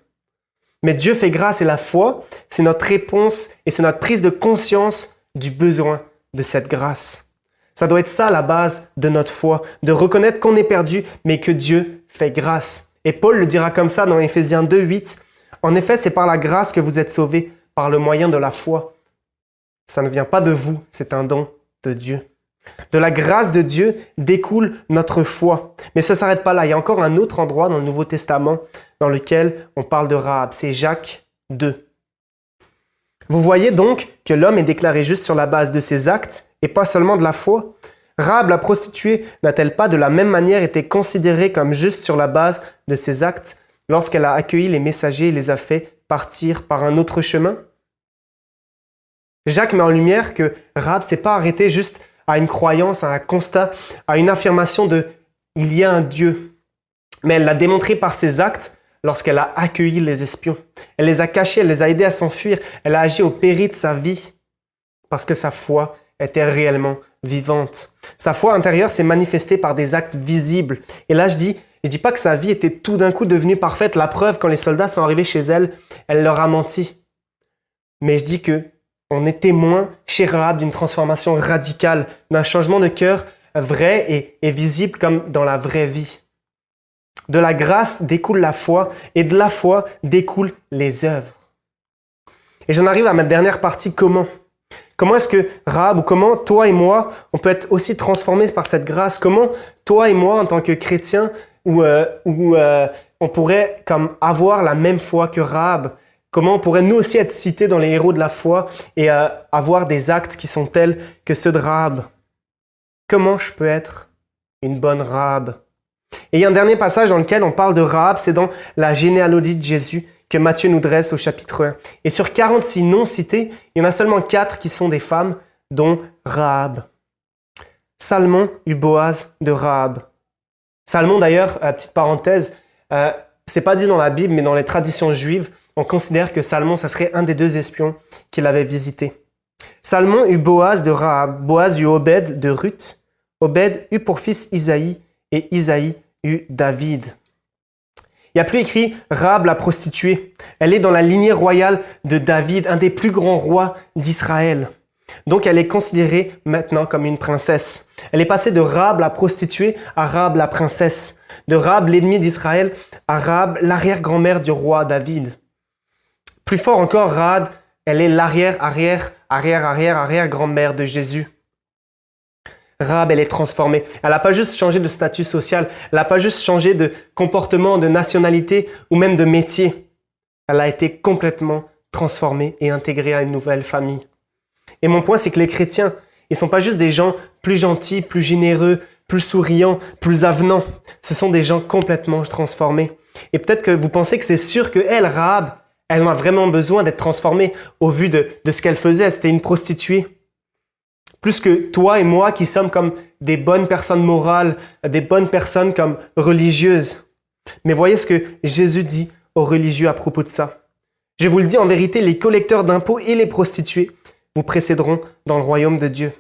Mais Dieu fait grâce et la foi, c'est notre réponse et c'est notre prise de conscience du besoin de cette grâce. Ça doit être ça la base de notre foi, de reconnaître qu'on est perdu, mais que Dieu fait grâce. Et Paul le dira comme ça dans Éphésiens 2:8. En effet, c'est par la grâce que vous êtes sauvés, par le moyen de la foi. Ça ne vient pas de vous, c'est un don de Dieu. De la grâce de Dieu découle notre foi. Mais ça ne s'arrête pas là. Il y a encore un autre endroit dans le Nouveau Testament dans lequel on parle de Rahab. C'est Jacques 2. Vous voyez donc que l'homme est déclaré juste sur la base de ses actes et pas seulement de la foi. Rahab la prostituée n'a-t-elle pas de la même manière été considérée comme juste sur la base de ses actes lorsqu'elle a accueilli les messagers et les a fait partir par un autre chemin? Jacques met en lumière que Rahab ne s'est pas arrêtée juste à une croyance, à un constat, à une affirmation de « il y a un Dieu ». Mais elle l'a démontré par ses actes lorsqu'elle a accueilli les espions. Elle les a cachés, elle les a aidés à s'enfuir, elle a agi au péril de sa vie parce que sa foi était réellement vivante. Sa foi intérieure s'est manifestée par des actes visibles. Et là, je dis pas que sa vie était tout d'un coup devenue parfaite. La preuve, quand les soldats sont arrivés chez elle, elle leur a menti. Mais je dis que on est témoin chez Rahab d'une transformation radicale, d'un changement de cœur vrai et visible comme dans la vraie vie. De la grâce découle la foi et de la foi découlent les œuvres. Et j'en arrive à ma dernière partie, comment? Comment est-ce que Rahab ou comment toi et moi, on peut être aussi transformés par cette grâce? Comment toi et moi, en tant que chrétiens, on pourrait comme avoir la même foi que Rahab? Comment on pourrait nous aussi être cités dans les héros de la foi et avoir des actes qui sont tels que ceux de Rahab? Comment je peux être une bonne Rahab? Et il y a un dernier passage dans lequel on parle de Rahab, c'est dans la généalogie de Jésus que Matthieu nous dresse au chapitre 1. Et sur 46 noms cités, il y en a seulement 4 qui sont des femmes, dont Rahab. Salmon eut Boaz de Rahab. Salmon d'ailleurs, petite parenthèse, c'est pas dit dans la Bible, mais dans les traditions juives, on considère que Salmon, ça serait un des 2 espions qu'il avait visité. Salmon eut Boaz de Rahab, Boaz eut Obed de Ruth, Obed eut pour fils Isaïe, et Isaïe eut David. Il n'y a plus écrit Rahab la prostituée. Elle est dans la lignée royale de David, un des plus grands rois d'Israël. Donc elle est considérée maintenant comme une princesse. Elle est passée de Rahab la prostituée à Rahab la princesse, de Rahab l'ennemi d'Israël à Rahab l'arrière-grand-mère du roi David. Plus fort encore, Rahab, elle est l'arrière-grand-mère de Jésus. Rahab, elle est transformée. Elle n'a pas juste changé de statut social, elle n'a pas juste changé de comportement, de nationalité ou même de métier. Elle a été complètement transformée et intégrée à une nouvelle famille. Et mon point, c'est que les chrétiens, ils ne sont pas juste des gens plus gentils, plus généreux, plus souriants, plus avenants. Ce sont des gens complètement transformés. Et peut-être que vous pensez que c'est sûr qu'elle, Rahab, elle en a vraiment besoin d'être transformée au vu de ce qu'elle faisait. C'était une prostituée. Plus que toi et moi qui sommes comme des bonnes personnes morales, des bonnes personnes comme religieuses. Mais voyez ce que Jésus dit aux religieux à propos de ça. Je vous le dis en vérité, les collecteurs d'impôts et les prostituées vous précéderont dans le royaume de Dieu.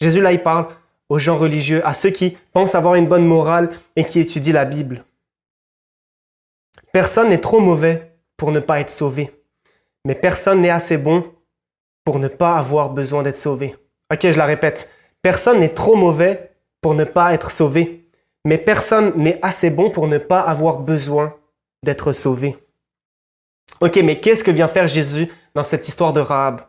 Jésus là, il parle aux gens religieux, à ceux qui pensent avoir une bonne morale et qui étudient la Bible. Personne n'est trop mauvais pour ne pas être sauvé. Mais personne n'est assez bon pour ne pas avoir besoin d'être sauvé. Ok, je la répète. Personne n'est trop mauvais pour ne pas être sauvé. Mais personne n'est assez bon pour ne pas avoir besoin d'être sauvé. Ok, mais qu'est-ce que vient faire Jésus dans cette histoire de Rahab?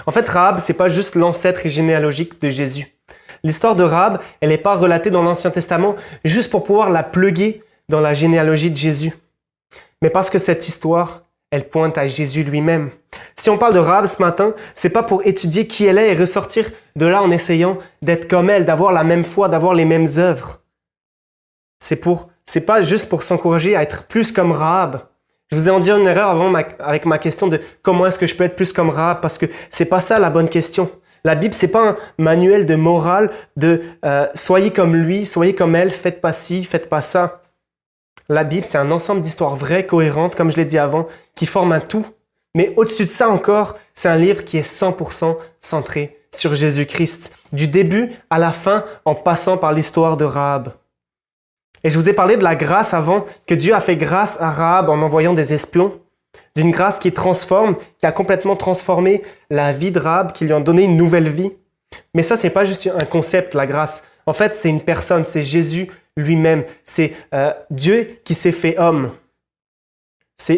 En fait, Rahab, c'est pas juste l'ancêtre généalogique de Jésus. L'histoire de Rahab, elle n'est pas relatée dans l'Ancien Testament juste pour pouvoir la pluguer dans la généalogie de Jésus. Mais parce que cette histoire, elle pointe à Jésus lui-même. Si on parle de Rahab ce matin, c'est pas pour étudier qui elle est et ressortir de là en essayant d'être comme elle, d'avoir la même foi, d'avoir les mêmes œuvres. C'est pour c'est pas juste pour s'encourager à être plus comme Rahab. Je vous ai dit une erreur avant avec ma question de comment est-ce que je peux être plus comme Rahab, parce que c'est pas ça la bonne question. La Bible, c'est pas un manuel de morale de soyez comme lui, soyez comme elle, faites pas ci, faites pas ça. La Bible, c'est un ensemble d'histoires vraies, cohérentes, comme je l'ai dit avant, qui forment un tout. Mais au-dessus de ça encore, c'est un livre qui est 100% centré sur Jésus-Christ, du début à la fin, en passant par l'histoire de Rahab. Et je vous ai parlé de la grâce avant, que Dieu a fait grâce à Rahab en envoyant des espions, d'une grâce qui transforme, qui a complètement transformé la vie de Rahab, qui lui a donné une nouvelle vie. Mais ça, c'est pas juste un concept, la grâce. En fait, c'est une personne, c'est Jésus lui-même. C'est Dieu qui s'est fait homme.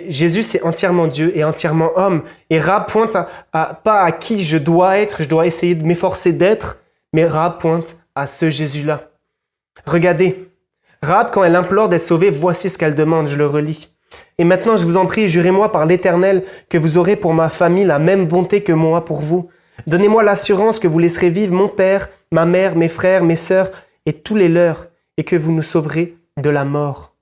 Jésus, c'est entièrement Dieu et entièrement homme. Et Rahab pointe pas à qui je dois être, je dois essayer de m'efforcer d'être, mais Rahab pointe à ce Jésus-là. Regardez, Rahab, quand elle implore d'être sauvée, voici ce qu'elle demande, je le relis. Et maintenant, je vous en prie, jurez-moi par l'Éternel que vous aurez pour ma famille la même bonté que moi pour vous. Donnez-moi l'assurance que vous laisserez vivre mon père, ma mère, mes frères, mes sœurs et tous les leurs, et que vous nous sauverez de la mort.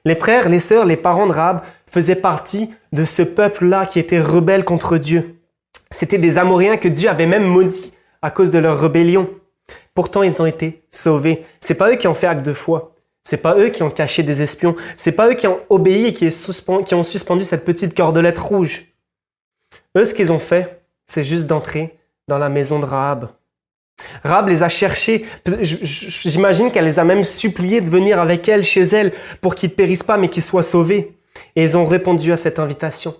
Les frères, les sœurs, les parents de Rahab faisaient partie de ce peuple-là qui était rebelle contre Dieu. C'était des Amoréens que Dieu avait même maudits à cause de leur rébellion. Pourtant, ils ont été sauvés. C'est pas eux qui ont fait acte de foi. C'est pas eux qui ont caché des espions. C'est pas eux qui ont obéi et qui ont suspendu cette petite cordelette rouge. Eux, ce qu'ils ont fait, c'est juste d'entrer dans la maison de Rahab. Rahab les a cherchés. J'imagine qu'elle les a même suppliés de venir avec elle, chez elle, pour qu'ils ne périssent pas, mais qu'ils soient sauvés. Et ils ont répondu à cette invitation.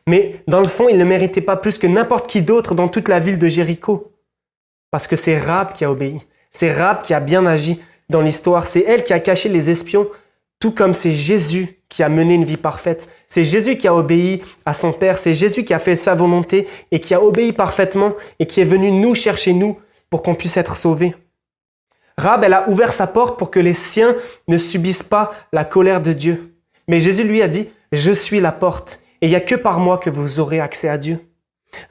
Mais dans le fond, ils ne méritaient pas plus que n'importe qui d'autre dans toute la ville de Jéricho. Parce que c'est Rahab qui a obéi. C'est Rahab qui a bien agi dans l'histoire. C'est elle qui a caché les espions, tout comme c'est Jésus qui a mené une vie parfaite. C'est Jésus qui a obéi à son Père. C'est Jésus qui a fait sa volonté et qui a obéi parfaitement et qui est venu nous chercher, nous, pour qu'on puisse être sauvés. Rahab, elle a ouvert sa porte pour que les siens ne subissent pas la colère de Dieu. Mais Jésus lui a dit, « Je suis la porte, et il n'y a que par moi que vous aurez accès à Dieu. »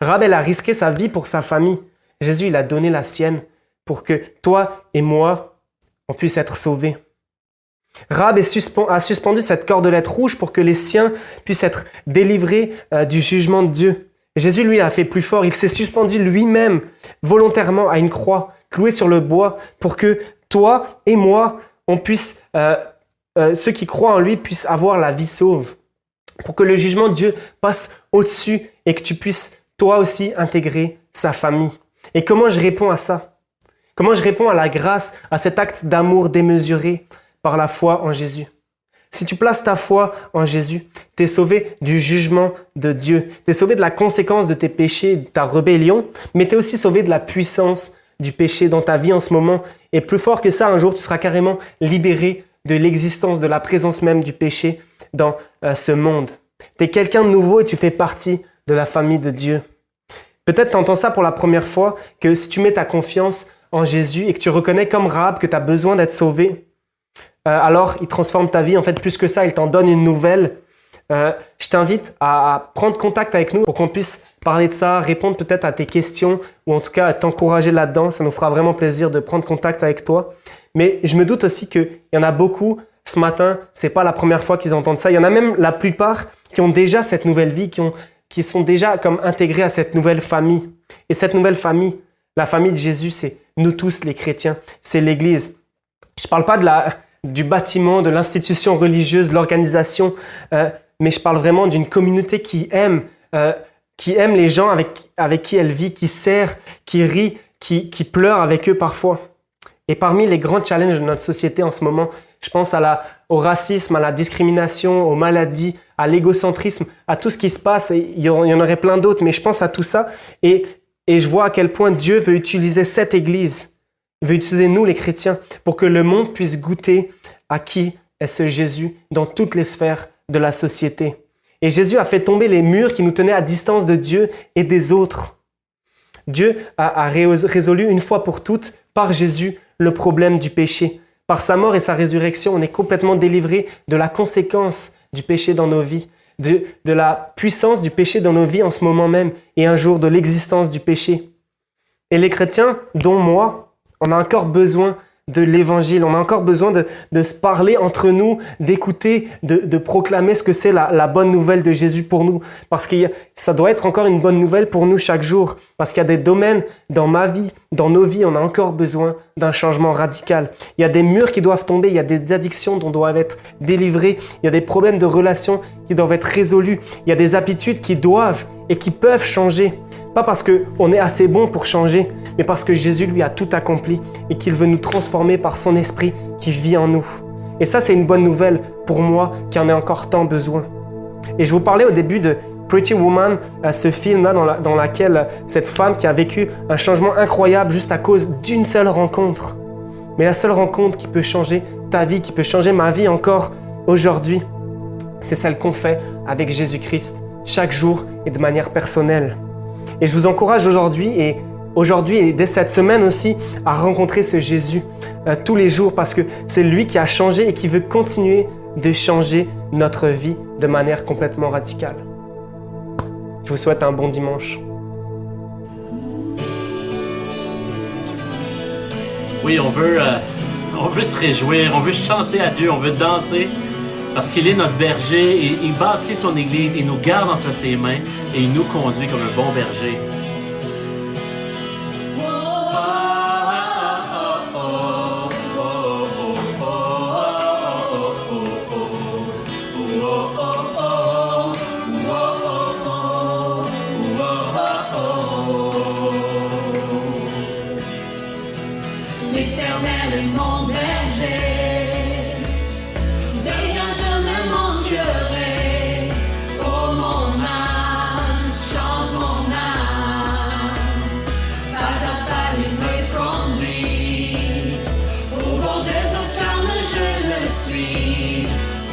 Rahab, elle a risqué sa vie pour sa famille. Jésus, il a donné la sienne pour que toi et moi, on puisse être sauvés. Rahab a suspendu cette cordelette rouge pour que les siens puissent être délivrés du jugement de Dieu. Jésus, lui, a fait plus fort. Il s'est suspendu lui-même volontairement à une croix, cloué sur le bois, pour que toi et moi, on puisse, ceux qui croient en lui, puissent avoir la vie sauve. Pour que le jugement de Dieu passe au-dessus et que tu puisses, toi aussi, intégrer sa famille. Et comment je réponds à ça? Comment je réponds à la grâce, à cet acte d'amour démesuré par la foi en Jésus? Si tu places ta foi en Jésus, tu es sauvé du jugement de Dieu. Tu es sauvé de la conséquence de tes péchés, de ta rébellion, mais tu es aussi sauvé de la puissance du péché dans ta vie en ce moment. Et plus fort que ça, un jour, tu seras carrément libéré de l'existence, de la présence même du péché dans ce monde. Tu es quelqu'un de nouveau et tu fais partie de la famille de Dieu. Peut-être tu entends ça pour la première fois, que si tu mets ta confiance en Jésus et que tu reconnais comme Rahab que tu as besoin d'être sauvé, alors il transforme ta vie. En fait, plus que ça, il t'en donne une nouvelle. Je t'invite à prendre contact avec nous pour qu'on puisse parler de ça, répondre peut-être à tes questions ou en tout cas à t'encourager là-dedans. Ça nous fera vraiment plaisir de prendre contact avec toi. Mais je me doute aussi qu'il y en a beaucoup ce matin, c'est pas la première fois qu'ils entendent ça. Il y en a même la plupart qui ont déjà cette nouvelle vie, qui sont déjà comme intégrés à cette nouvelle famille. Et cette nouvelle famille, la famille de Jésus, c'est nous tous les chrétiens, c'est l'Église. Je parle pas du bâtiment, de l'institution religieuse, de l'organisation, mais je parle vraiment d'une communauté qui aime les gens avec qui elle vit, qui sert, qui rit, qui pleure avec eux parfois. Et parmi les grands challenges de notre société en ce moment, je pense au racisme, à la discrimination, aux maladies, à l'égocentrisme, à tout ce qui se passe. Et il y en aurait plein d'autres, mais je pense à tout ça. Et je vois à quel point Dieu veut utiliser cette Église. Il veut utiliser nous, les chrétiens, pour que le monde puisse goûter à qui est ce Jésus dans toutes les sphères de la société. Et Jésus a fait tomber les murs qui nous tenaient à distance de Dieu et des autres. Dieu a résolu une fois pour toutes, par Jésus, le problème du péché. Par sa mort et sa résurrection, on est complètement délivré de la conséquence du péché dans nos vies, de la puissance du péché dans nos vies en ce moment même et un jour de l'existence du péché. Et les chrétiens, dont moi, on a encore besoin de l'évangile. On a encore besoin de se parler entre nous, d'écouter, de proclamer ce que c'est la bonne nouvelle de Jésus pour nous. Parce que ça doit être encore une bonne nouvelle pour nous chaque jour. Parce qu'il y a des domaines dans ma vie, dans nos vies, on a encore besoin d'un changement radical. Il y a des murs qui doivent tomber, il y a des addictions dont doivent être délivrées, il y a des problèmes de relations qui doivent être résolus, il y a des habitudes qui doivent et qui peuvent changer. Pas parce qu'on est assez bon pour changer, mais parce que Jésus lui a tout accompli et qu'il veut nous transformer par son esprit qui vit en nous. Et ça, c'est une bonne nouvelle pour moi qui en ai encore tant besoin. Et je vous parlais au début de Pretty Woman, ce film-là dans lequel cette femme qui a vécu un changement incroyable juste à cause d'une seule rencontre. Mais la seule rencontre qui peut changer ta vie, qui peut changer ma vie encore aujourd'hui, c'est celle qu'on fait avec Jésus-Christ chaque jour et de manière personnelle. Et je vous encourage aujourd'hui et dès cette semaine aussi à rencontrer ce Jésus tous les jours parce que c'est lui qui a changé et qui veut continuer de changer notre vie de manière complètement radicale. Je vous souhaite un bon dimanche. Oui, on veut se réjouir, on veut chanter à Dieu, on veut danser parce qu'il est notre berger et il bâtit son église, il nous garde entre ses mains et il nous conduit comme un bon berger. L'Éternel est mon berger, de rien je ne manquerai. Oh mon âme, chante mon âme, pas à pas il me conduit, au bord des eaux calmes je le suis.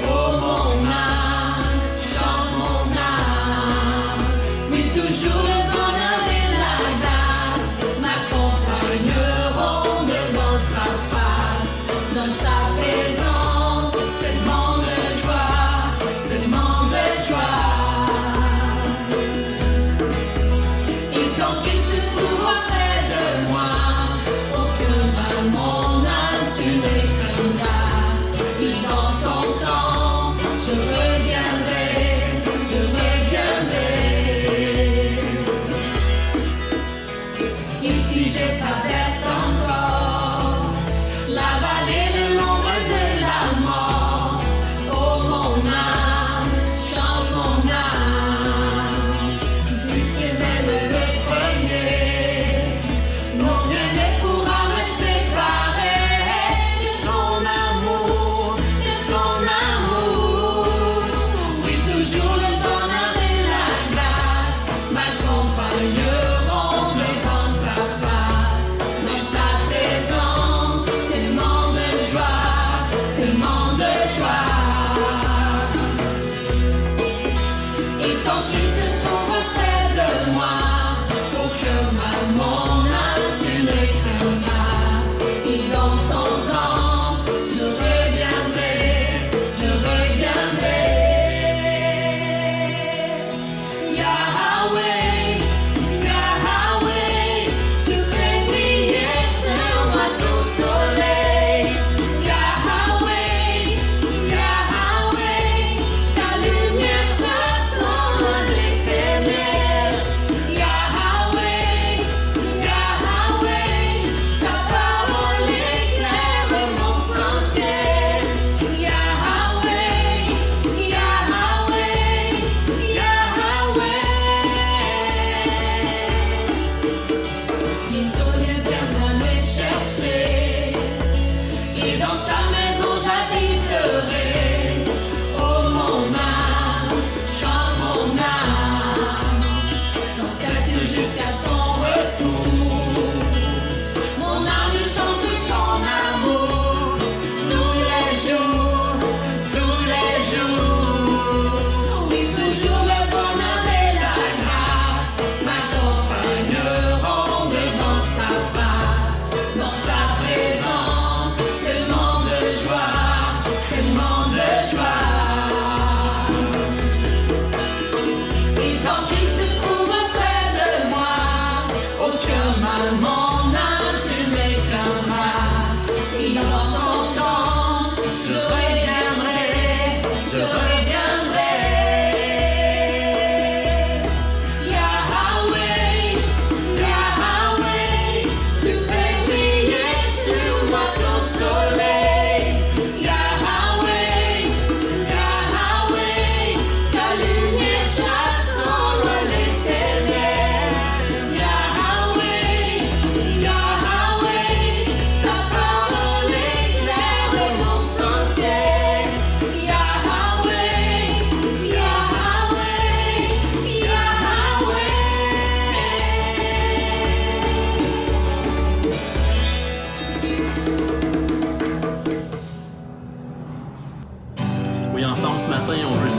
Oh mon âme, chante mon âme, oui toujours le bonheur et la grâce m'accompagneront devant sa face.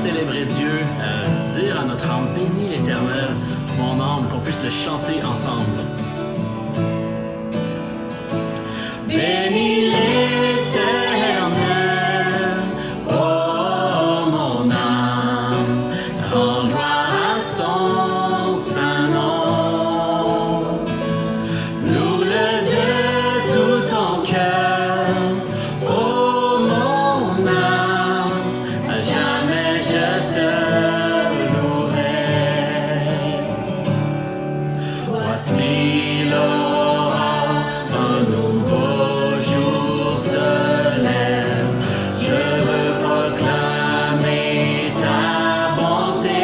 célébrer Dieu, dire à notre âme, bénis l'Éternel, mon âme, qu'on puisse le chanter ensemble. Bénis l'Éternel, oh mon âme, rends gloire à son saint nom. Loue-le de tout ton cœur, oh mon âme, à jamais je te louerai. Voici l'aura, un nouveau jour se lève. Je veux proclamer ta bonté.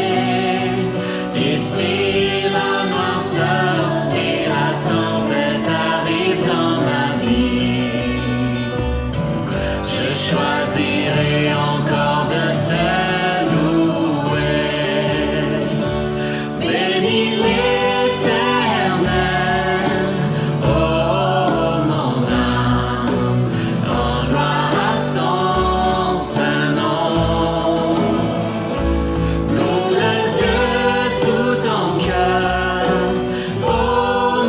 Et si la noirceur et la tempête arrivent dans ma vie, je choisirai encore de te louer. Bénis l'Éternel, oh mon âme, rends gloire à son saint nom. Loue-le de tout ton cœur, oh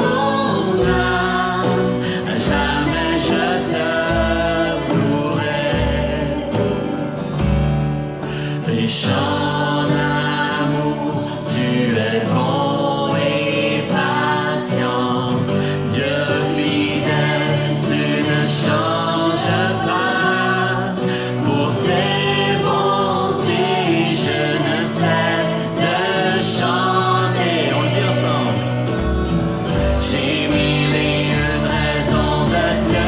mon âme, à jamais je te louerai. Riche en amour, tu es bon et patient. Dieu fidèle, tu ne changes pas. Pour tes bontés, je ne cesse de chanter. On le dit ensemble. J'ai mille et une raisons de te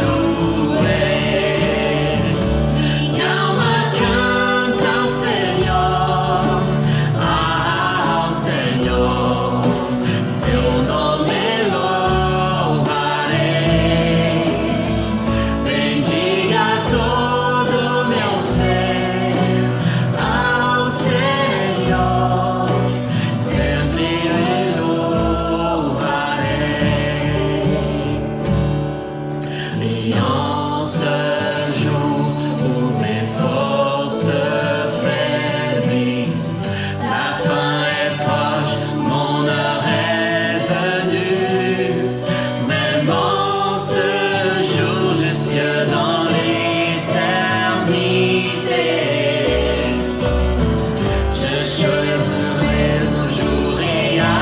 louer. Il n'y en a qu'un temps, Seigneur. Ah, Seigneur, seu nome louvarei. Bendiga todo meu ser ao Senhor, sempre lhe louvarei. Et en ce jour où mes forces faiblissent, la fin est proche, mon heure est venue. Même en ce jour, jusque dans l'éternité, je choisirai toujours et à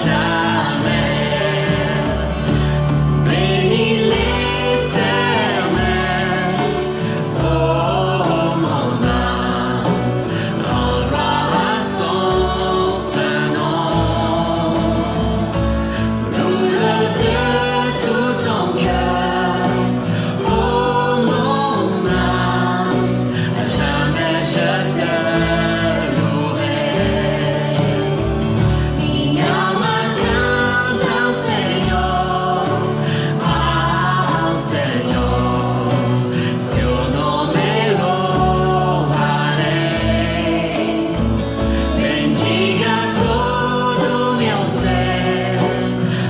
jamais. Bénis l'Éternel, oh mon âme, rends gloire à son saint nom. Loue-le de tout ton cœur, oh mon âme, à jamais je te louerai. Il n'y en a qu'un temps, Seigneur. Ah, Seigneur, seu nome louvarei. Bendiga todo meu ser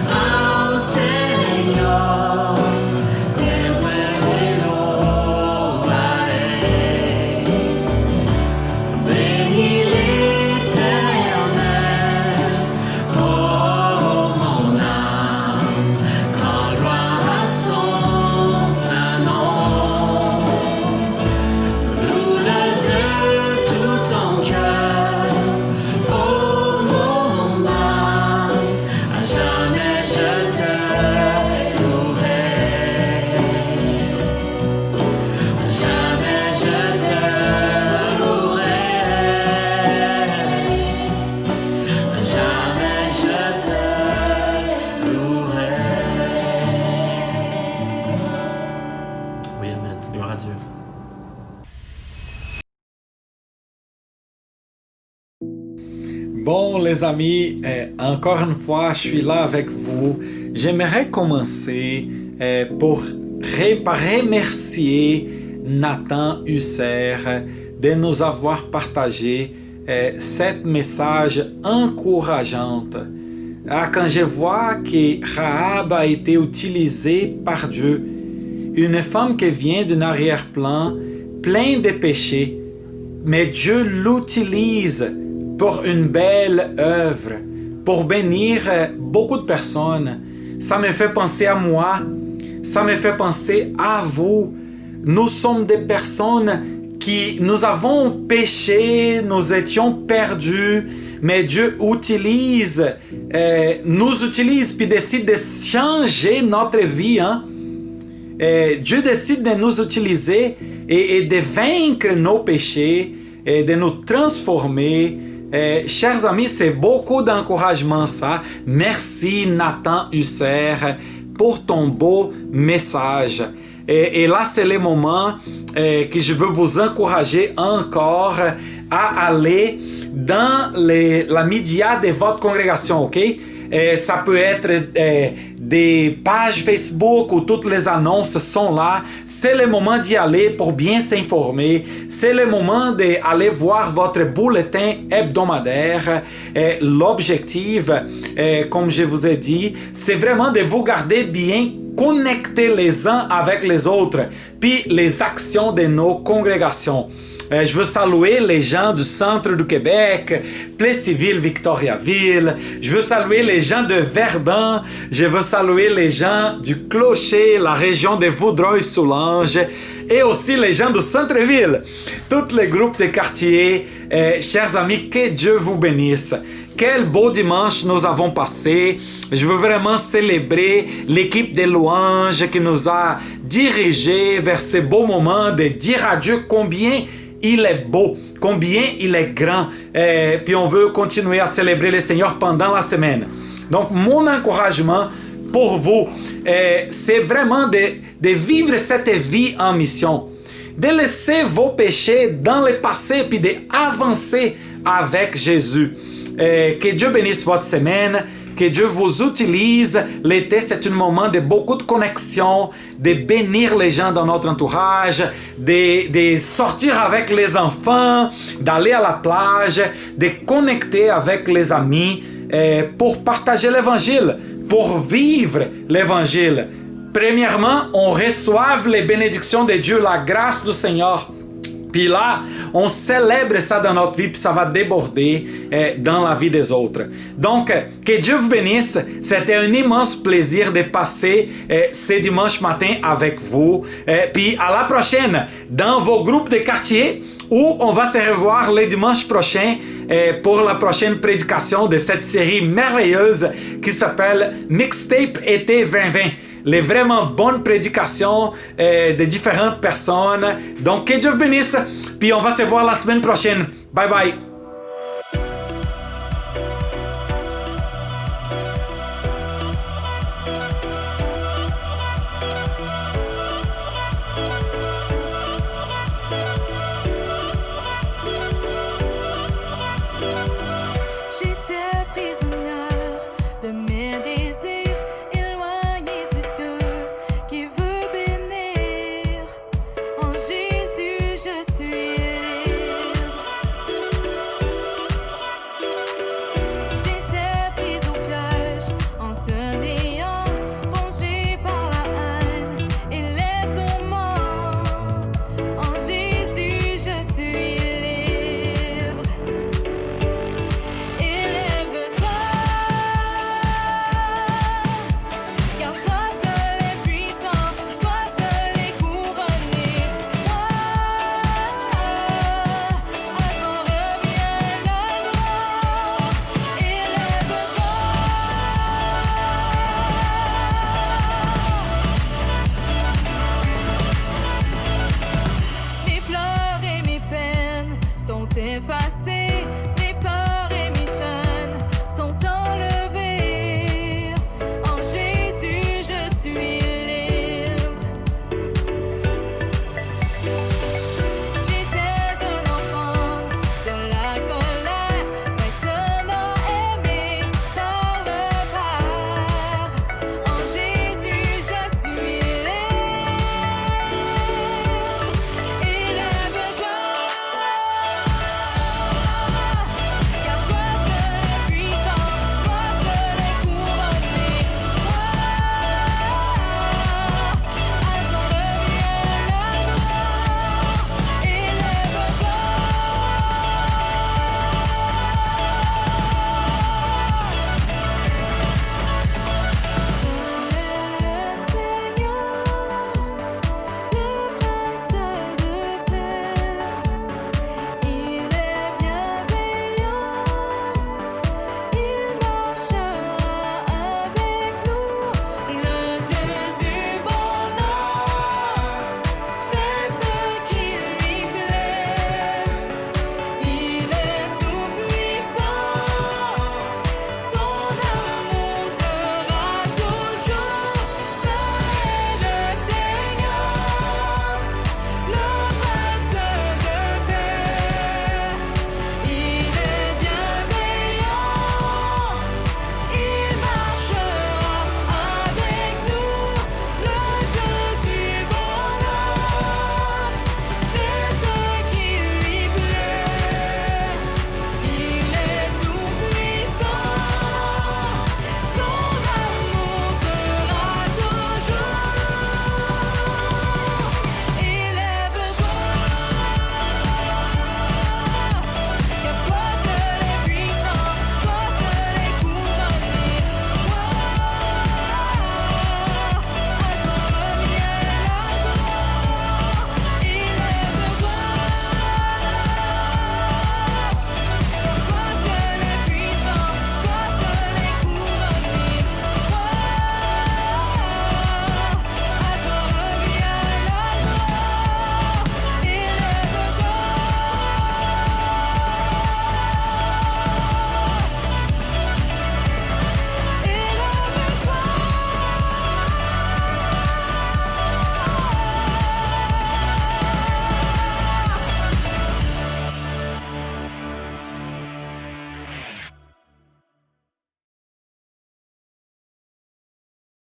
ao Senhor, sempre lhe louvarei. Bénis l'Éternel, oh mon âme, rends gloire à son saint nom. Loue-le de tout ton cœur, oh mon âme, à jamais je te louerai. À jamais je te louerai. À jamais je te louerai. Oui, amen. Gloire à Dieu. Bon, les amis, encore une fois, je suis là avec vous. J'aimerais commencer par remercier Nathan Husser de nous avoir partagé cet message encourageant. Quand je vois que Rahab a été utilisée par Dieu, une femme qui vient d'un arrière-plan plein de péchés, mais Dieu l'utilise pour une belle œuvre, pour bénir beaucoup de personnes. Ça me fait penser à moi, ça me fait penser à vous. Nous sommes des personnes qui nous avons péché, nous étions perdus, mais Dieu nous utilise puis décide de changer notre vie. Dieu décide de nous utiliser et de vaincre nos péchés et de nous transformer. Chers amis, c'est beaucoup d'encouragement ça. Merci Nathan Husser pour ton beau message. Et là, c'est le moment que je veux vous encourager encore à aller dans la média de votre congrégation, ok? Ça peut être des pages Facebook où toutes les annonces sont là. C'est le moment d'y aller pour bien s'informer. C'est le moment d'aller voir votre bulletin hebdomadaire. L'objectif, comme je vous ai dit, c'est vraiment de vous garder bien connectés les uns avec les autres, puis les actions de nos congrégations. Je veux saluer les gens du centre du Québec, Plessisville, Victoriaville. Je veux saluer les gens de Verdun. Je veux saluer les gens du Clocher, la région de Vaudreuil-Soulanges. Et aussi les gens du centre-ville. Tous les groupes de quartier. Chers amis, que Dieu vous bénisse. Quel beau dimanche nous avons passé. Je veux vraiment célébrer l'équipe de louanges qui nous a dirigés vers ce beau moment de dire à Dieu combien il est beau, combien il est grand. Puis on veut continuer à célébrer le Seigneur pendant la semaine. Donc mon encouragement pour vous, c'est vraiment de vivre cette vie en mission. De laisser vos péchés dans le passé puis d'avancer avec Jésus. Que Dieu bénisse votre semaine, que Dieu vous utilise. L'été, c'est un moment de beaucoup de connexion, de bénir les gens dans notre entourage, de sortir avec les enfants, d'aller à la plage, de connecter avec les amis pour partager l'évangile, pour vivre l'évangile. Premièrement, on reçoit les bénédictions de Dieu, la grâce du Seigneur. Puis là, on célèbre ça dans notre vie, puis ça va déborder dans la vie des autres. Donc, que Dieu vous bénisse. C'était un immense plaisir de passer ce dimanche matin avec vous. Puis à la prochaine, dans vos groupes de quartier, où on va se revoir le dimanche prochain pour la prochaine prédication de cette série merveilleuse qui s'appelle Mixtape été 2020. Les vraiment bonnes prédications de différentes personnes. Donc, que Dieu vous bénisse. Puis on va se voir la semaine prochaine. Bye bye.